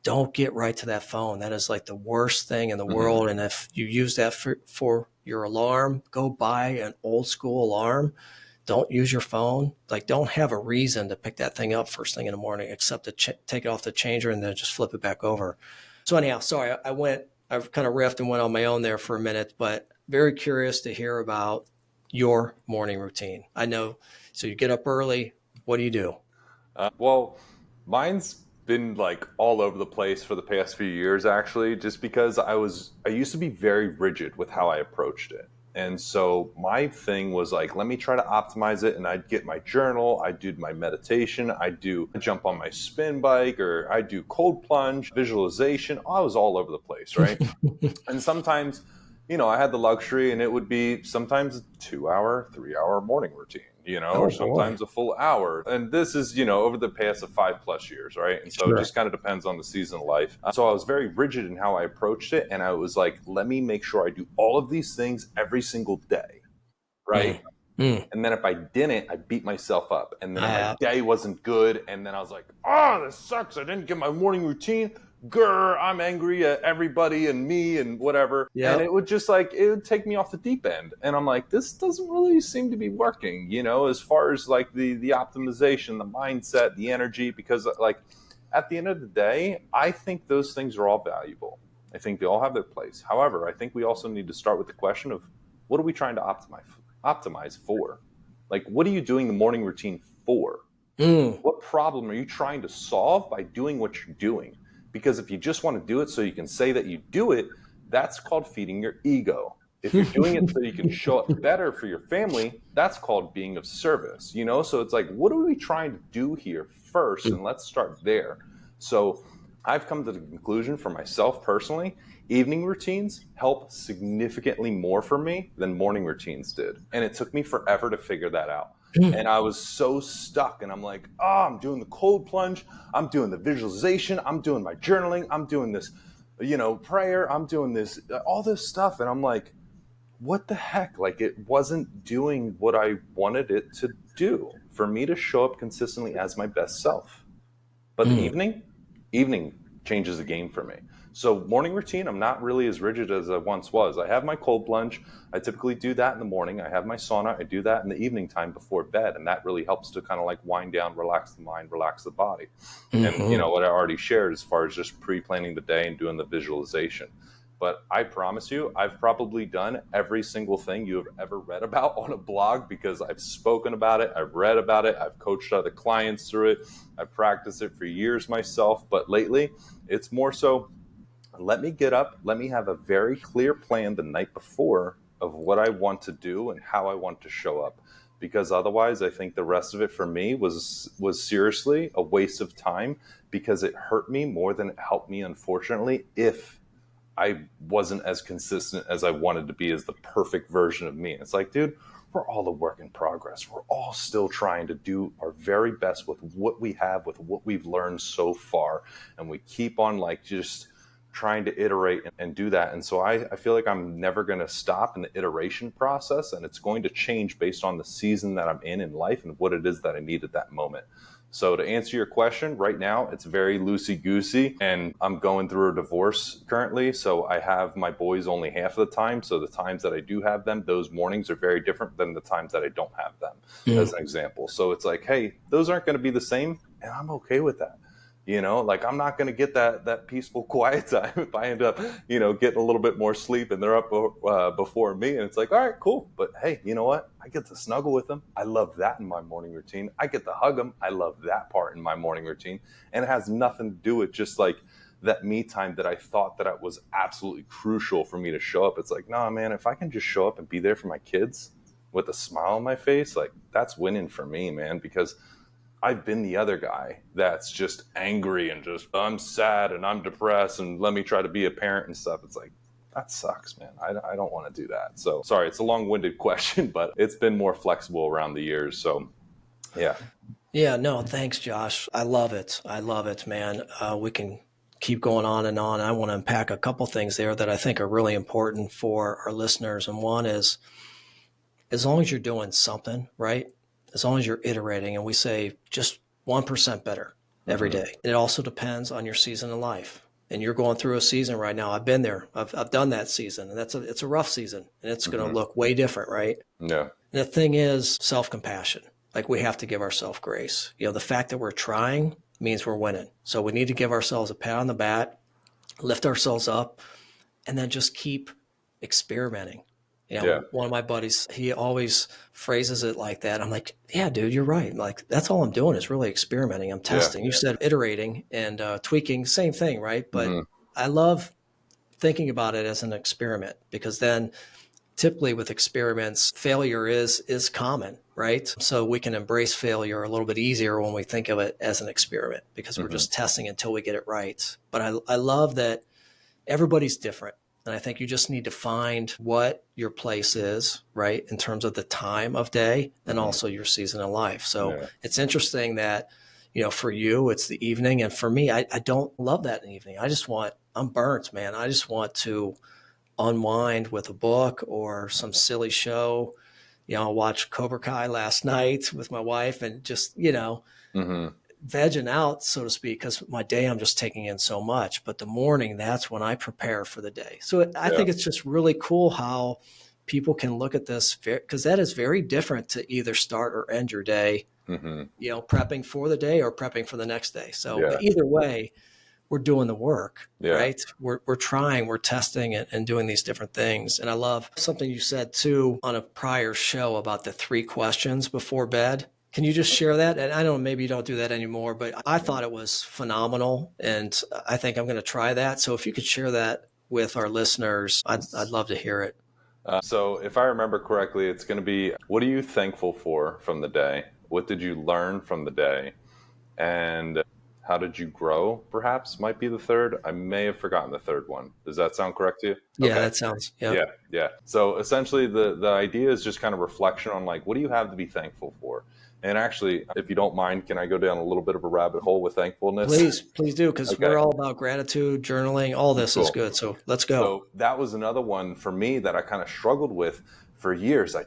don't get right to that phone. That is like the worst thing in the Hmm. world. And if you use that for your alarm, go buy an old school alarm. Don't use your phone. Like, don't have a reason to pick that thing up first thing in the morning, except to take it off the changer and then just flip it back over. So anyhow, sorry, I've kind of riffed and went on my own there for a minute, but very curious to hear about your morning routine. I know. So you get up early. What do you do? Well, mine's been like all over the place for the past few years, actually, just because I used to be very rigid with how I approached it. And so my thing was like, let me try to optimize it. And I'd get my journal, I'd do my meditation, I'd jump on my spin bike, or I'd do cold plunge, visualization. I was all over the place, right? And sometimes, I had the luxury, and it would be sometimes a 2 hour, 3 hour morning routine, or Oh boy. sometimes a full hour. And this is, over the past of 5+ years, right? And so it Sure. just kind of depends on the season of life. So I was very rigid in how I approached it. And I was like, let me make sure I do all of these things every single day, Mm. right? Mm. And then if I didn't, I beat myself up. And then if my Uh, day wasn't good, and then I was like, oh, this sucks. I didn't get my morning routine. Grr, I'm angry at everybody and me and whatever. And yep. it would take me off the deep end. And I'm like, this doesn't really seem to be working, as far as like the optimization, the mindset, the energy, because like at the end of the day, I think those things are all valuable. I think they all have their place. However, I think we also need to start with the question of, what are we trying to optimize for? Like, what are you doing the morning routine for? Mm. What problem are you trying to solve by doing what you're doing? Because if you just want to do it so you can say that you do it, that's called feeding your ego. If you're doing it so you can show up better for your family, that's called being of service. So it's like, what are we trying to do here first? And let's start there. So I've come to the conclusion for myself personally, evening routines help significantly more for me than morning routines did. And it took me forever to figure that out. And I was so stuck, and I'm like, oh, I'm doing the cold plunge, I'm doing the visualization, I'm doing my journaling, I'm doing this, prayer, I'm doing this, all this stuff. And I'm like, what the heck? Like, it wasn't doing what I wanted it to do for me to show up consistently as my best self. But the Mm. evening changes the game for me. So morning routine, I'm not really as rigid as I once was. I have my cold plunge. I typically do that in the morning. I have my sauna. I do that in the evening time before bed. And that really helps to kind of like wind down, relax the mind, relax the body. And, Mm-hmm. what I already shared as far as just pre-planning the day and doing the visualization. But I promise you, I've probably done every single thing you have ever read about on a blog, because I've spoken about it, I've read about it, I've coached other clients through it, I've practiced it for years myself. But lately, it's more so, let me get up, let me have a very clear plan the night before of what I want to do and how I want to show up. Because otherwise, I think the rest of it for me was seriously a waste of time, because it hurt me more than it helped me, unfortunately, if I wasn't as consistent as I wanted to be as the perfect version of me. It's like, dude, we're all a work in progress. We're all still trying to do our very best with what we have, with what we've learned so far. And we keep on like just trying to iterate and do that. And so I feel like I'm never going to stop in the iteration process, and it's going to change based on the season that I'm in life and what it is that I need at that moment. So to answer your question, right now it's very loosey-goosey, and I'm going through a divorce currently. So I have my boys only half of the time. So the times that I do have them, those mornings are very different than the times that I don't have them, as Mm. an example. So it's like, hey, those aren't going to be the same, and I'm okay with that. Like, I'm not going to get that peaceful quiet time if I end up, getting a little bit more sleep and they're up before me. And it's like, all right, cool. But hey, you know what? I get to snuggle with them. I love that in my morning routine. I get to hug them. I love that part in my morning routine. And it has nothing to do with just like that me time that I thought that it was absolutely crucial for me to show up. It's like, nah, man, if I can just show up and be there for my kids with a smile on my face, like, that's winning for me, man, because I've been the other guy that's just angry and just, I'm sad and I'm depressed and let me try to be a parent and stuff. It's like, that sucks, man. I don't want to do that. So sorry, it's a long-winded question, but it's been more flexible around the years. So yeah. Yeah, no, thanks, Josh. I love it. I love it, man. We can keep going on and on. I want to unpack a couple things there that I think are really important for our listeners. And one is, as long as you're doing something, right? As long as you're iterating, and we say just 1% better every Mm-hmm. day. It also depends on your season in life. And you're going through a season right now. I've been there. I've done that season, and it's a rough season, and it's going to Mm-hmm. look way different, right? Yeah. And the thing is self-compassion. Like, we have to give ourselves grace. The fact that we're trying means we're winning. So we need to give ourselves a pat on the back, lift ourselves up, and then just keep experimenting. Yeah. One of my buddies, he always phrases it like that. I'm like, yeah, dude, you're right. Like, that's all I'm doing is really experimenting. I'm Yeah. testing. You said iterating and tweaking, same thing, right? But Mm-hmm. I love thinking about it as an experiment, because then typically with experiments, failure is common, right? So we can embrace failure a little bit easier when we think of it as an experiment, because we're Mm-hmm. just testing until we get it right. But I love that everybody's different. And I think you just need to find what your place is, right, in terms of the time of day and Mm-hmm. also your season of life. So Yeah. it's interesting that, for you, it's the evening. And for me, I don't love that in the evening. I'm burnt, man. I just want to unwind with a book or some silly show. I watched Cobra Kai last night with my wife, and just, Mm-hmm. vegging out, so to speak, because my day I'm just taking in so much. But the morning, that's when I prepare for the day. So I Yeah. think it's just really cool how people can look at this, because that is very different to either start or end your day, Mm-hmm. prepping for the day or prepping for the next day. So, Yeah. but either way, we're doing the work, Yeah. right? We're trying, we're testing and doing these different things. And I love something you said too on a prior show about the 3 questions before bed. Can you just share that? And I don't know, maybe you don't do that anymore, but I thought it was phenomenal. And I think I'm going to try that. So if you could share that with our listeners, I'd love to hear it. So if I remember correctly, it's going to be, what are you thankful for from the day? What did you learn from the day? And how did you grow, perhaps, might be the third. I may have forgotten the third one. Does that sound correct to you? Yeah, Okay. that sounds, yeah. Yeah, yeah. So essentially, the idea is just kind of reflection on, like, what do you have to be thankful for? And actually, if you don't mind, can I go down a little bit of a rabbit hole with thankfulness? Please do, because Okay, we're all about gratitude, journaling, all this is cool. good. So let's go. So that was another one for me that I kind of struggled with for years. I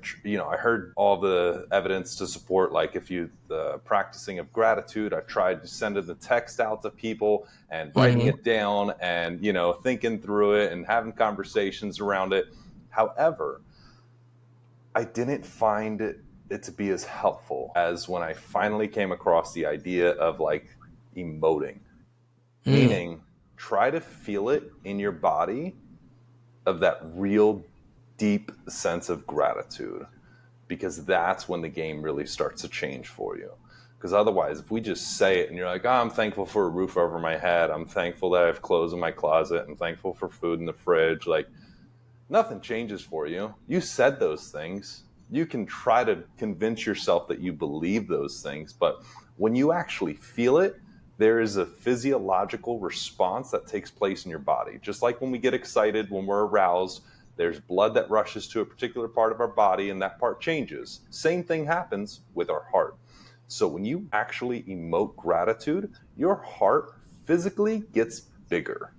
heard all the evidence to support, like, if you the practicing of gratitude. I tried sending the text out to people and writing it down, and thinking through it and having conversations around it. However, I didn't find it to be as helpful as when I finally came across the idea of, like, emoting, meaning try to feel it in your body, of that real deep sense of gratitude, because that's when the game really starts to change for you. Because otherwise, if we just say it and you're like, oh, I'm thankful for a roof over my head, I'm thankful that I have clothes in my closet, I'm thankful for food in the fridge, like, nothing changes for you. You said those things. You can try to convince yourself that you believe those things, but when you actually feel it, there is a physiological response that takes place in your body. Just like when we get excited, when we're aroused, there's blood that rushes to a particular part of our body, and that part changes. Same thing happens with our heart. So when you actually emote gratitude, your heart physically gets bigger,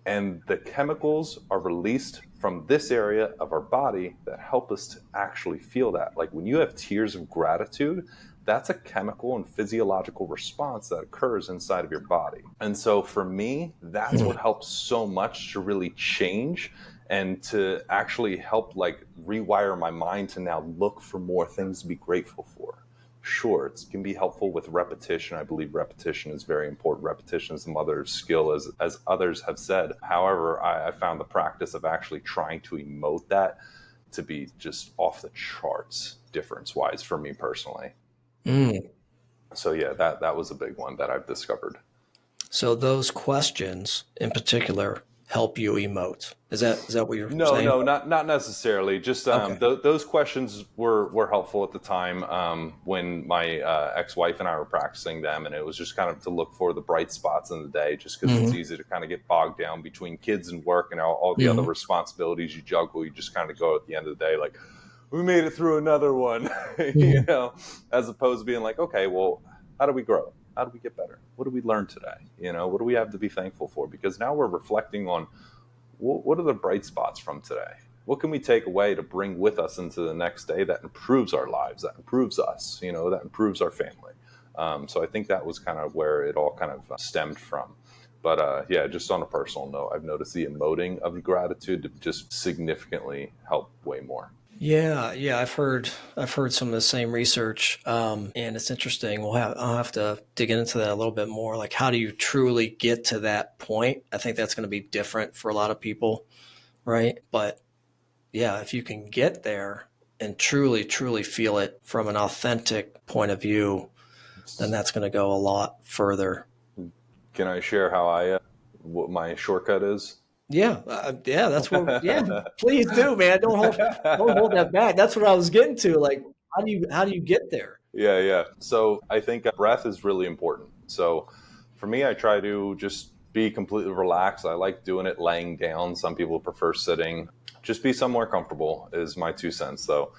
and the chemicals are released from this area of our body that help us to actually feel that. Like, when you have tears of gratitude, that's a chemical and physiological response that occurs inside of your body. And so for me, that's what helps so much to really change and to actually help, like, rewire my mind to now look for more things to be grateful for. Sure, it can be helpful with repetition. I believe repetition is very important. Repetition is the mother of skill, as others have said. However, I found the practice of actually trying to emote that to be just off the charts difference-wise for me personally. So yeah, that was a big one that I've discovered. So those questions in particular help you emote. Is that what you're No, saying? no, not necessarily. Just Okay. those questions were helpful at the time, when my ex-wife and I were practicing them, and it was just kind of to look for the bright spots in the day, just because it's easy to kind of get bogged down between kids and work and all the other responsibilities you juggle. You just kind of go at the end of the day like, we made it through another one, as opposed to being like, okay, well, How do we grow? How do we get better? What did we learn today? What do we have to be thankful for? Because now we're reflecting on what are the bright spots from today? What can we take away to bring with us into the next day that improves our lives, that improves us, that improves our family? So I think that was kind of where it all kind of stemmed from. But yeah, just on a personal note, I've noticed the emoting of gratitude to just significantly help way more. Yeah, I've heard some of the same research, and it's interesting. I'll have to dig into that a little bit more. Like, how do you truly get to that point? I think that's going to be different for a lot of people, right? But yeah, if you can get there and truly feel it from an authentic point of view, then that's going to go a lot further. Can I share how what my shortcut is? Yeah, that's what. Yeah, please do, man. Don't hold that back. That's what I was getting to. Like, how do you get there? Yeah. So I think breath is really important. So for me, I try to just be completely relaxed. I like doing it laying down. Some people prefer sitting. Just be somewhere comfortable is my 2 cents, though.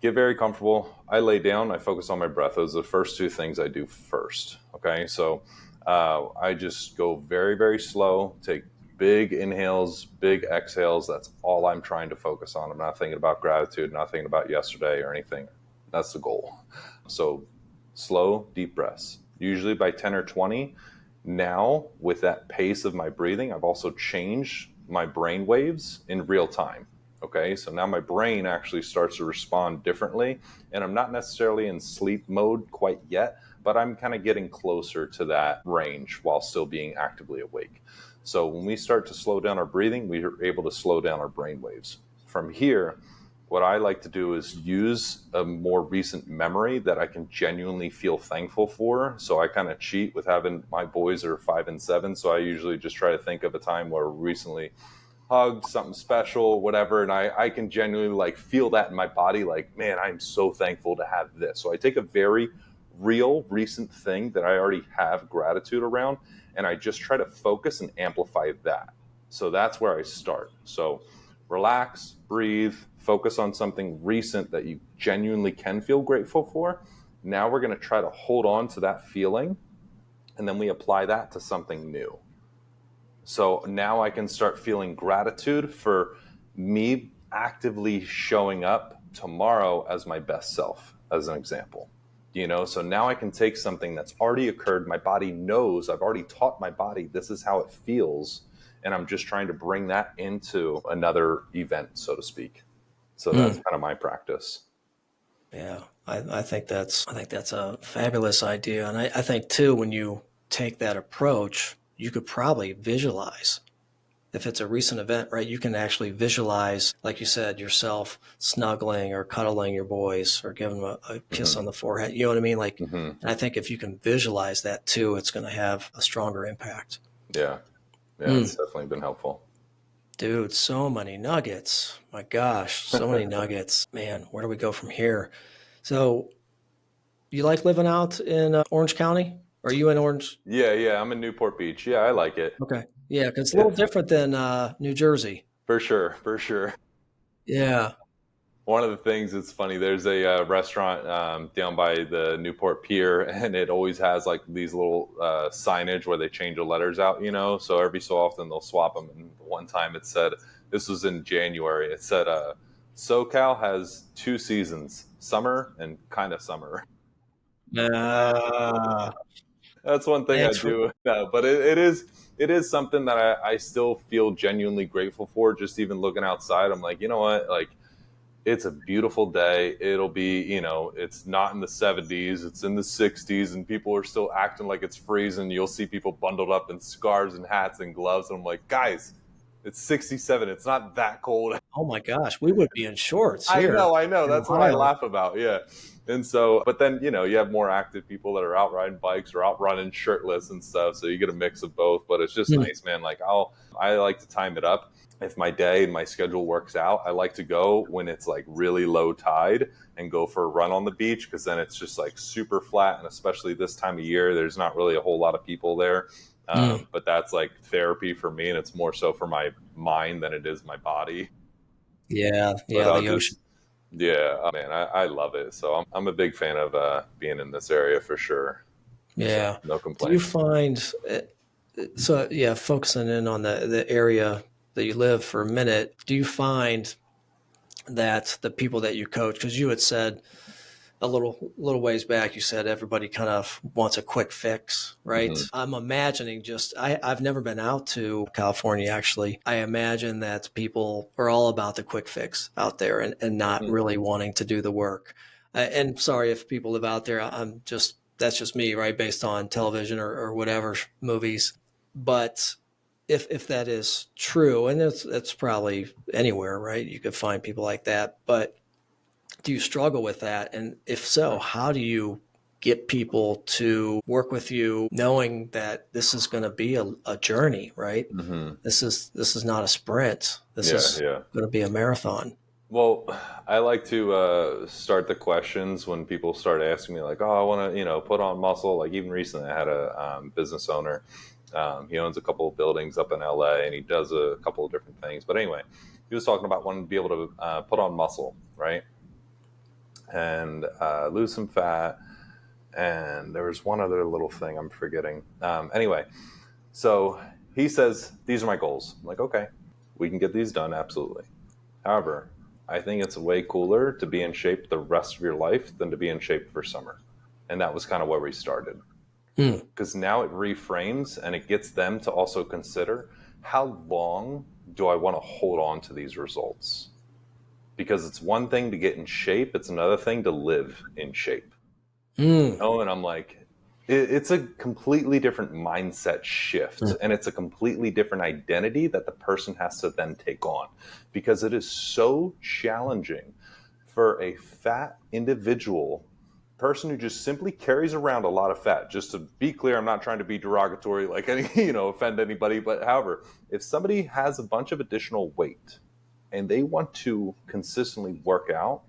Get very comfortable. I lay down. I focus on my breath. Those are the first two things I do first. Okay. So I just go very, very slow, take big inhales, big exhales. That's all I'm trying to focus on. I'm not thinking about gratitude, not thinking about yesterday or anything. That's the goal. So slow, deep breaths, usually by 10 or 20. Now, with that pace of my breathing, I've also changed my brain waves in real time. Okay, so now my brain actually starts to respond differently, and I'm not necessarily in sleep mode quite yet, but I'm kind of getting closer to that range while still being actively awake. So when we start to slow down our breathing, we are able to slow down our brain waves. From here, what I like to do is use a more recent memory that I can genuinely feel thankful for. So I kind of cheat with having my boys are 5 and 7. So I usually just try to think of a time where recently hugged, something special, whatever. And I can genuinely like feel that in my body. Like, man, I'm so thankful to have this. So I take a very real recent thing that I already have gratitude around, and I just try to focus and amplify that. So that's where I start. So relax, breathe, focus on something recent that you genuinely can feel grateful for. Now we're going to try to hold on to that feeling, and then we apply that to something new. So now I can start feeling gratitude for me actively showing up tomorrow as my best self, as an example. So now I can take something that's already occurred. My body knows, I've already taught my body this is how it feels. And I'm just trying to bring that into another event, so to speak. So that's kind of my practice. Yeah, I think that's a fabulous idea, and I think too when you take that approach, you could probably visualize. If it's a recent event, right, you can actually visualize, like you said, yourself snuggling or cuddling your boys or giving them a kiss on the forehead. You know what I mean? Like, Mm-hmm. and I think if you can visualize that too, it's going to have a stronger impact. Yeah. Yeah. It's definitely been helpful. Dude, so many nuggets. My gosh, so many nuggets. Man, where do we go from here? So, you like living out in Orange County? Are you in Orange? Yeah. I'm in Newport Beach. Yeah. I like it. Okay. Yeah, because it's a little It's different than New Jersey. for sure. For sure. Yeah. One of the things that's funny, there's a restaurant down by the Newport Pier, and it always has like these little signage where they change the letters out. So every so often they'll swap them. And one time it said, this was in January, it said, SoCal has 2 seasons, summer and kind of summer. Uh, That's one thing I it's do. No, but it is something that I still feel genuinely grateful for. Just even looking outside, I'm like, you know what, like it's a beautiful day. It'll be, it's not in the 70s, it's in the 60s, and people are still acting like it's freezing. You'll see people bundled up in scarves and hats and gloves. And I'm like, guys, it's 67. It's not that cold. oh my gosh, we would be in shorts I here know, I know. in That's what I Ohio. laugh about. Yeah. And so, but then, you have more active people that are out riding bikes or out running shirtless and stuff. So you get a mix of both, but it's just Hmm. nice, man. Like I like to time it up. If my day and my schedule works out, I like to go when it's like really low tide and go for a run on the beach, because then it's just like super flat. And especially this time of year, there's not really a whole lot of people there. Hmm. But that's like therapy for me. And it's more so for my mind than it is my body. Yeah, But yeah, I'll the just, ocean. yeah, man, I love it. So I'm a big fan of being in this area for sure. Yeah. No Do you complaints. find, so yeah, focusing in on the area that you live for a minute, do you find that the people that you coach, because you had said a little ways back, you said everybody kind of wants a quick fix, right? Hmm. I'm imagining just I've never been out to California actually. I imagine that people are all about the quick fix out there and not Hmm. really wanting to do the work. And sorry if people live out there. I'm just that's just me, right? Based on television or whatever movies. But if that is true, and it's probably anywhere, right? You could find people like that, but do you struggle with that? And if so, how do you get people to work with you knowing that this is going to be a journey, right? Hmm. This is not a sprint. This Yeah, is yeah. going to be a marathon. Well, I like to start the questions when people start asking me, like, "Oh, I want to, put on muscle." Like even recently, I had a business owner. He owns a couple of buildings up in LA, and he does a couple of different things. But anyway, he was talking about wanting to be able to put on muscle, right, and lose some fat. And there was one other little thing I'm forgetting. Anyway, so he says, "These are my goals." I'm like, "Okay, we can get these done, absolutely." However, I think it's way cooler to be in shape the rest of your life than to be in shape for summer. And that was kind of where we started. Mm. Because now it reframes and it gets them to also consider, how long do I want to hold on to these results? Because it's one thing to get in shape, it's another thing to live in shape. Mm. And I'm like, it's a completely different mindset shift, Mm. and it's a completely different identity that the person has to then take on, because it is so challenging for a fat individual person who just simply carries around a lot of fat. Just to be clear, I'm not trying to be derogatory, like any, offend anybody, but however, if somebody has a bunch of additional weight and they want to consistently work out,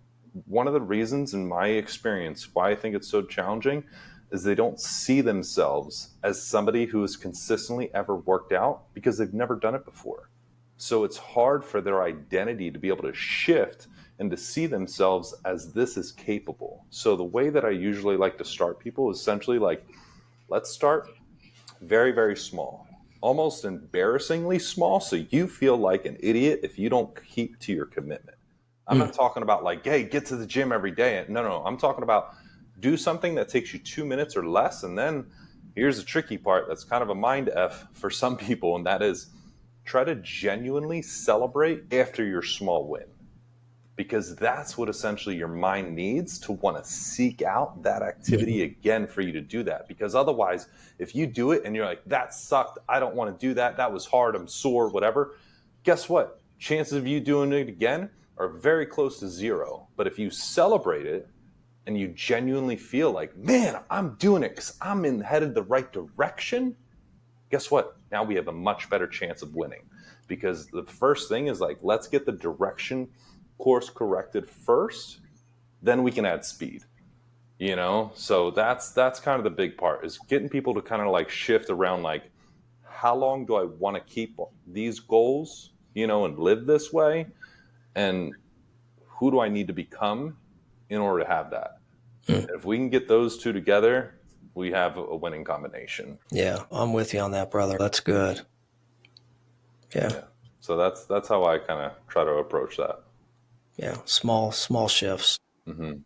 one of the reasons in my experience why I think it's so challenging is they don't see themselves as somebody who has consistently ever worked out because they've never done it before. So it's hard for their identity to be able to shift and to see themselves as this is capable. So the way that I usually like to start people is essentially like, let's start very, very small, almost embarrassingly small. So you feel like an idiot if you don't keep to your commitment. I'm Mm. not talking about like, hey, get to the gym every day. No. I'm talking about do something that takes you 2 minutes or less. And then here's the tricky part that's kind of a mind F for some people. And that is try to genuinely celebrate after your small win, because that's what essentially your mind needs to want to seek out that activity again for you to do that. Because otherwise, if you do it and you're like, that sucked, I don't want to do that, that was hard, I'm sore, whatever, guess what? Chances of you doing it again are very close to zero. But if you celebrate it and you genuinely feel like, man, I'm doing it because I'm headed the right direction, guess what? Now we have a much better chance of winning. Because the first thing is like, let's get the direction course corrected first, then we can add speed. So that's kind of the big part, is getting people to kind of like shift around, like, how long do I want to keep these goals, and live this way, and who do I need to become in order to have that? Mm. If we can get those two together, we have a winning combination. Yeah, I'm with you on that, brother. That's good. Yeah. Yeah. So that's how I kind of try to approach that. Yeah. Small shifts. Mm-hmm.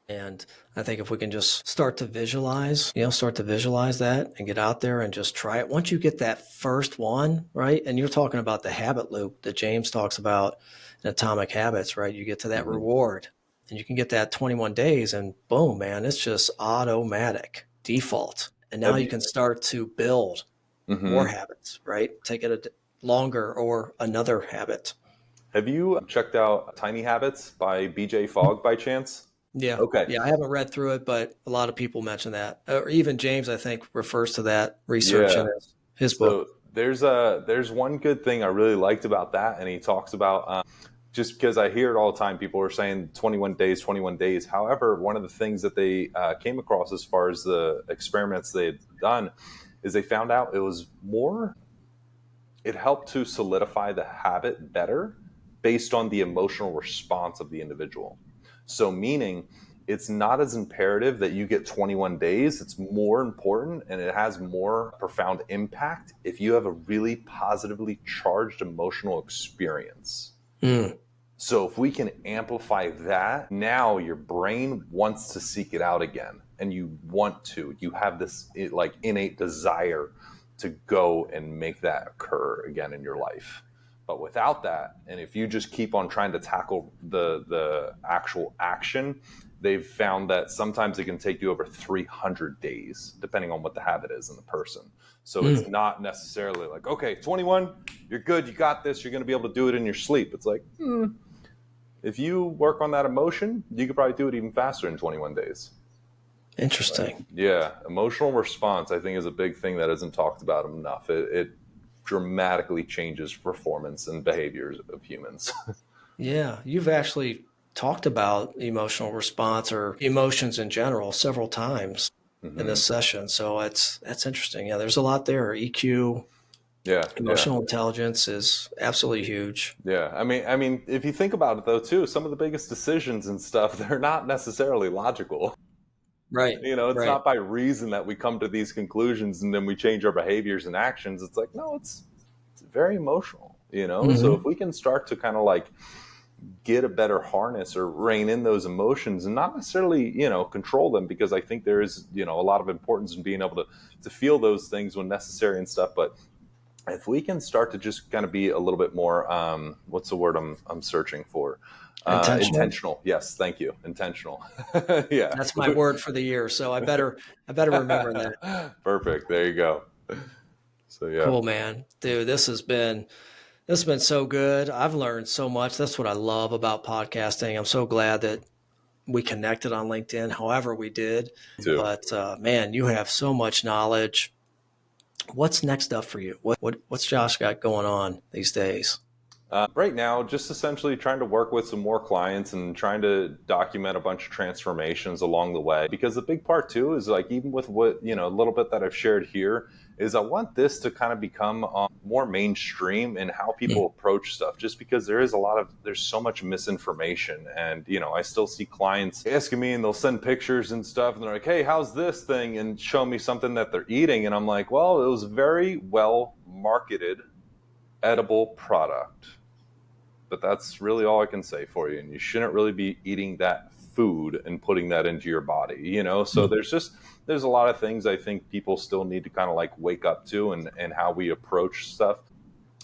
And I think if we can just start to visualize that and get out there and just try it. Once you get that first one, right? And you're talking about the habit loop that James talks about in Atomic Habits, right? You get to that Mm-hmm. reward and you can get that 21 days and boom, man, it's just automatic default. And now you can start to build more habits, right? Take it longer or another habit. Have you checked out Tiny Habits by BJ Fogg by chance? Yeah. Okay. Yeah. I haven't read through it, but a lot of people mention that. Or even James, I think, refers to that research in Yeah. his book. So there's one good thing I really liked about that, and he talks about just because I hear it all the time, people are saying 21 days, 21 days. However, one of the things that they came across as far as the experiments they had done is they found out it helped to solidify the habit better based on the emotional response of the individual. So meaning, it's not as imperative that you get 21 days. It's more important and it has more profound impact if you have a really positively charged emotional experience. So if we can amplify that, now your brain wants to seek it out again, and you have this like innate desire to go and make that occur again in your life. But without that, and if you just keep on trying to tackle the actual action, they've found that sometimes it can take you over 300 days, depending on what the habit is in the person. So it's not necessarily like, okay, 21, you're good, you got this, you're going to be able to do it in your sleep. It's like, if you work on that emotion, you could probably do it even faster in 21 days. Interesting. Right? Yeah. Emotional response, I think, is a big thing that isn't talked about enough. It dramatically changes performance and behaviors of humans. Yeah. You've actually talked about emotional response or emotions in general several times in this session. So that's interesting. Yeah. There's a lot there. EQ. Yeah. Emotional intelligence is absolutely huge. Yeah. I mean, if you think about it though, too, some of the biggest decisions and stuff, they're not necessarily logical. Right. It's not by reason that we come to these conclusions and then we change our behaviors and actions. It's like, no, it's very emotional, So if we can start to kind of like get a better harness or rein in those emotions and not necessarily, control them, because I think there is, a lot of importance in being able to feel those things when necessary and stuff. But if we can start to just kind of be a little bit more, what's the word I'm searching for? Intentional. Yes. Thank you. Intentional. Yeah. That's my word for the year. So I better remember that. Perfect. There you go. So yeah. Cool, man. Dude, this has been so good. I've learned so much. That's what I love about podcasting. I'm so glad that we connected on LinkedIn, however we did. Too. But man, you have so much knowledge. What's next up for you? What's Josh got going on these days? Right now, just essentially trying to work with some more clients and trying to document a bunch of transformations along the way. Because the big part too is like, even with what, a little bit that I've shared here, is I want this to kind of become more mainstream in how people approach stuff, just because there's so much misinformation. And, I still see clients asking me and they'll send pictures and stuff and they're like, hey, how's this thing? And show me something that they're eating. And I'm like, well, it was very well marketed edible product. But that's really all I can say for you. And you shouldn't really be eating that food and putting that into your body, So there's a lot of things I think people still need to kind of like wake up to, and how we approach stuff.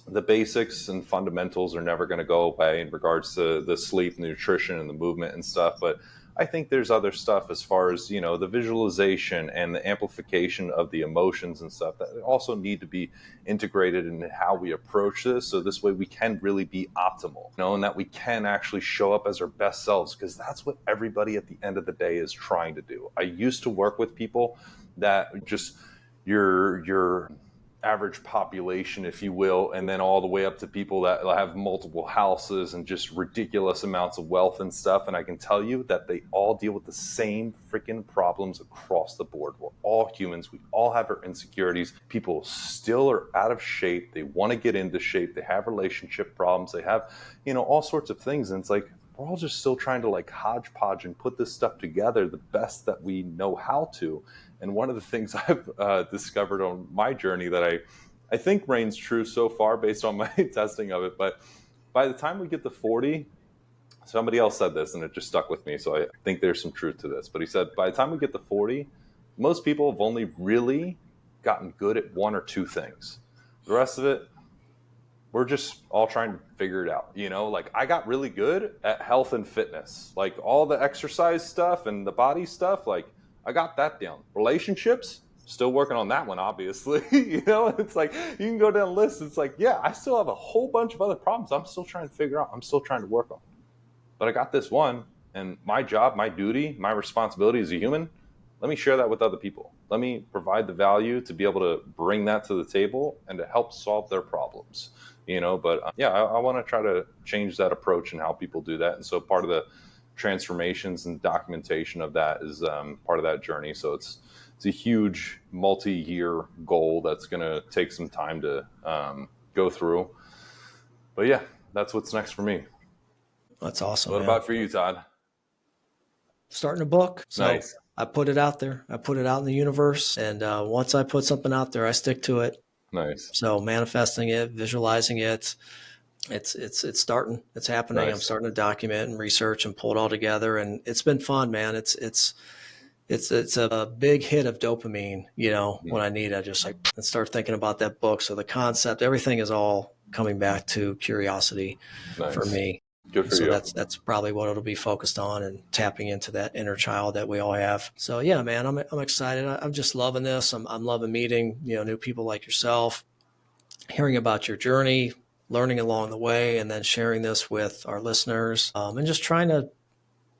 The basics and fundamentals are never going to go away in regards to the sleep, nutrition, and the movement and stuff. But I think there's other stuff as far as, the visualization and the amplification of the emotions and stuff that also need to be integrated in how we approach this. So this way we can really be optimal, and that we can actually show up as our best selves, because that's what everybody at the end of the day is trying to do. I used to work with people that just your average population, if you will, and then all the way up to people that have multiple houses and just ridiculous amounts of wealth and stuff. And I can tell you that they all deal with the same freaking problems across the board. We're all humans. We all have our insecurities. People still are out of shape. They want to get into shape. They have relationship problems. They have, all sorts of things. And it's like, we're all just still trying to like hodgepodge and put this stuff together the best that we know how to. And one of the things I've discovered on my journey that I think reigns true so far based on my testing of it, but by the time we get to 40, somebody else said this and it just stuck with me. So I think there's some truth to this, but he said, by the time we get to 40, most people have only really gotten good at one or two things. The rest of it, we're just all trying to figure it out. Like I got really good at health and fitness, like all the exercise stuff and the body stuff. Like I got that down. Relationships, still working on that one, obviously. It's like you can go down lists. It's like, yeah, I still have a whole bunch of other problems I'm still trying to figure out. I'm still trying to work on. But I got this one, and my job, my duty, my responsibility as a human, let me share that with other people. Let me provide the value to be able to bring that to the table and to help solve their problems. But I want to try to change that approach and how people do that. And so part of the transformations and documentation of that is part of that journey. So it's a huge multi-year goal that's going to take some time to go through. But yeah, that's what's next for me. That's awesome. What about for you, Todd? starting a book. So Nice. I put it out there. I put it out in the universe. And once I put something out there, I stick to it. Nice. So manifesting it, visualizing it, it's starting. It's happening. Nice. I'm starting to document and research and pull it all together. And it's been fun, man. It's a big hit of dopamine, when I need, I just and start thinking about that book. So the concept, everything is all coming back to curiosity for me. Good for you. That's probably what it'll be focused on, and tapping into that inner child that we all have. So yeah, man, I'm excited. I'm just loving this. I'm loving meeting, new people like yourself, hearing about your journey, learning along the way, and then sharing this with our listeners, and just trying to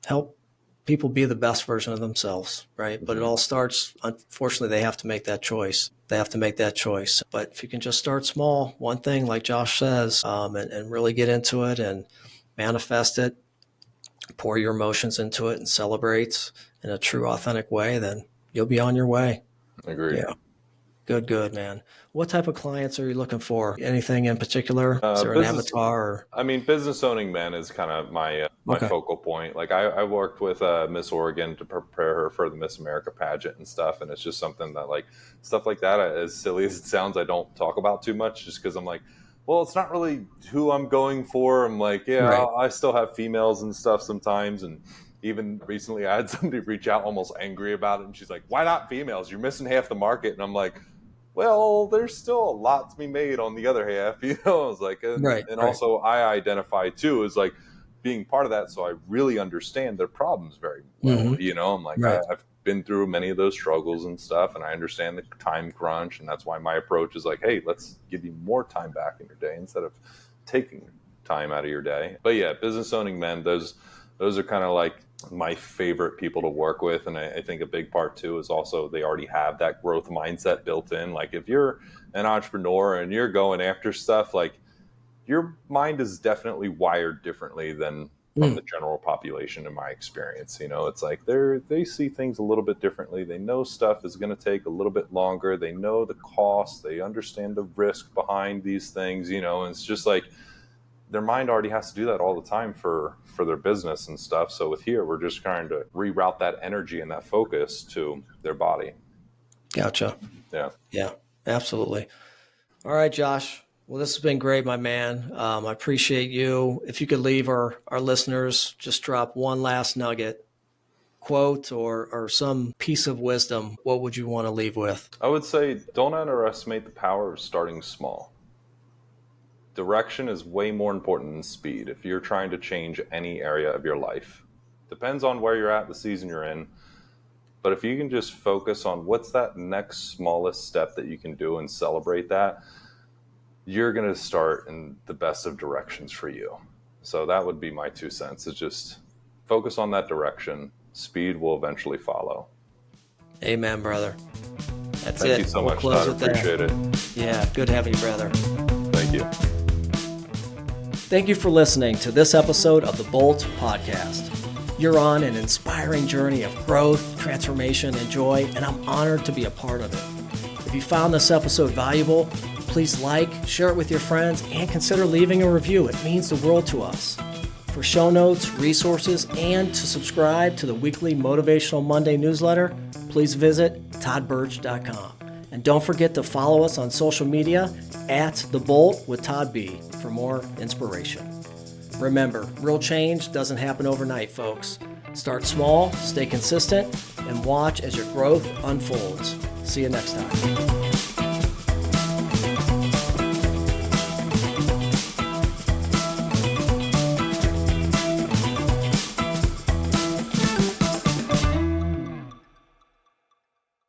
help people be the best version of themselves, right? But it all starts, unfortunately, they have to make that choice. But if you can just start small, one thing, like Josh says, and really get into it and manifest it, pour your emotions into it and celebrate in a true, authentic way, then you'll be on your way. Agreed. Yeah. Good, man. What type of clients are you looking for? Anything in particular? Is there an avatar? Business owning men is kind of my focal point. Like I worked with Miss Oregon to prepare her for the Miss America pageant and stuff. And it's just something that, like, stuff like that, as silly as it sounds, I don't talk about too much, just because I'm like, well, it's not really who I'm going for. I'm like, right. I still have females and stuff sometimes. And even recently I had somebody reach out almost angry about it. And she's like, why not females? You're missing half the market. And I'm like, well, there's still a lot to be made on the other half, I was like, also I identify too as like being part of that. So I really understand their problems very well, I'm like, right. I've been through many of those struggles and stuff, and I understand the time crunch. And that's why my approach is like, hey, let's give you more time back in your day instead of taking time out of your day. But yeah, business owning men, those are kind of like my favorite people to work with. And I think a big part too is also they already have that growth mindset built in. Like if you're an entrepreneur and you're going after stuff, like your mind is definitely wired differently than from the general population in my experience. It's like they see things a little bit differently. They know stuff is going to take a little bit longer. They know the cost. They understand the risk behind these things, and it's just like their mind already has to do that all the time for their business and stuff. So with here, we're just trying to reroute that energy and that focus to their body. Gotcha. Yeah, absolutely. All right, Josh. Well, this has been great, my man. I appreciate you. If you could leave our listeners, just drop one last nugget, quote, or some piece of wisdom, what would you want to leave with? I would say don't underestimate the power of starting small. Direction is way more important than speed if you're trying to change any area of your life. Depends on where you're at, the season you're in. But if you can just focus on what's that next smallest step that you can do and celebrate that, you're going to start in the best of directions for you. So that would be my 2 cents. Is just focus on that direction. Speed will eventually follow. Amen, brother. That's it. Thank you so much, Todd. I appreciate it. Yeah, good having you, brother. Thank you. Thank you for listening to this episode of the Bolt Podcast. You're on an inspiring journey of growth, transformation, and joy, and I'm honored to be a part of it. If you found this episode valuable, please share it with your friends, and consider leaving a review. It means the world to us. For show notes, resources, and to subscribe to the weekly Motivational Monday newsletter, please visit toddbertsch.com. And don't forget to follow us on social media @TheBolt with Todd B for more inspiration. Remember, real change doesn't happen overnight, folks. Start small, stay consistent, and watch as your growth unfolds. See you next time.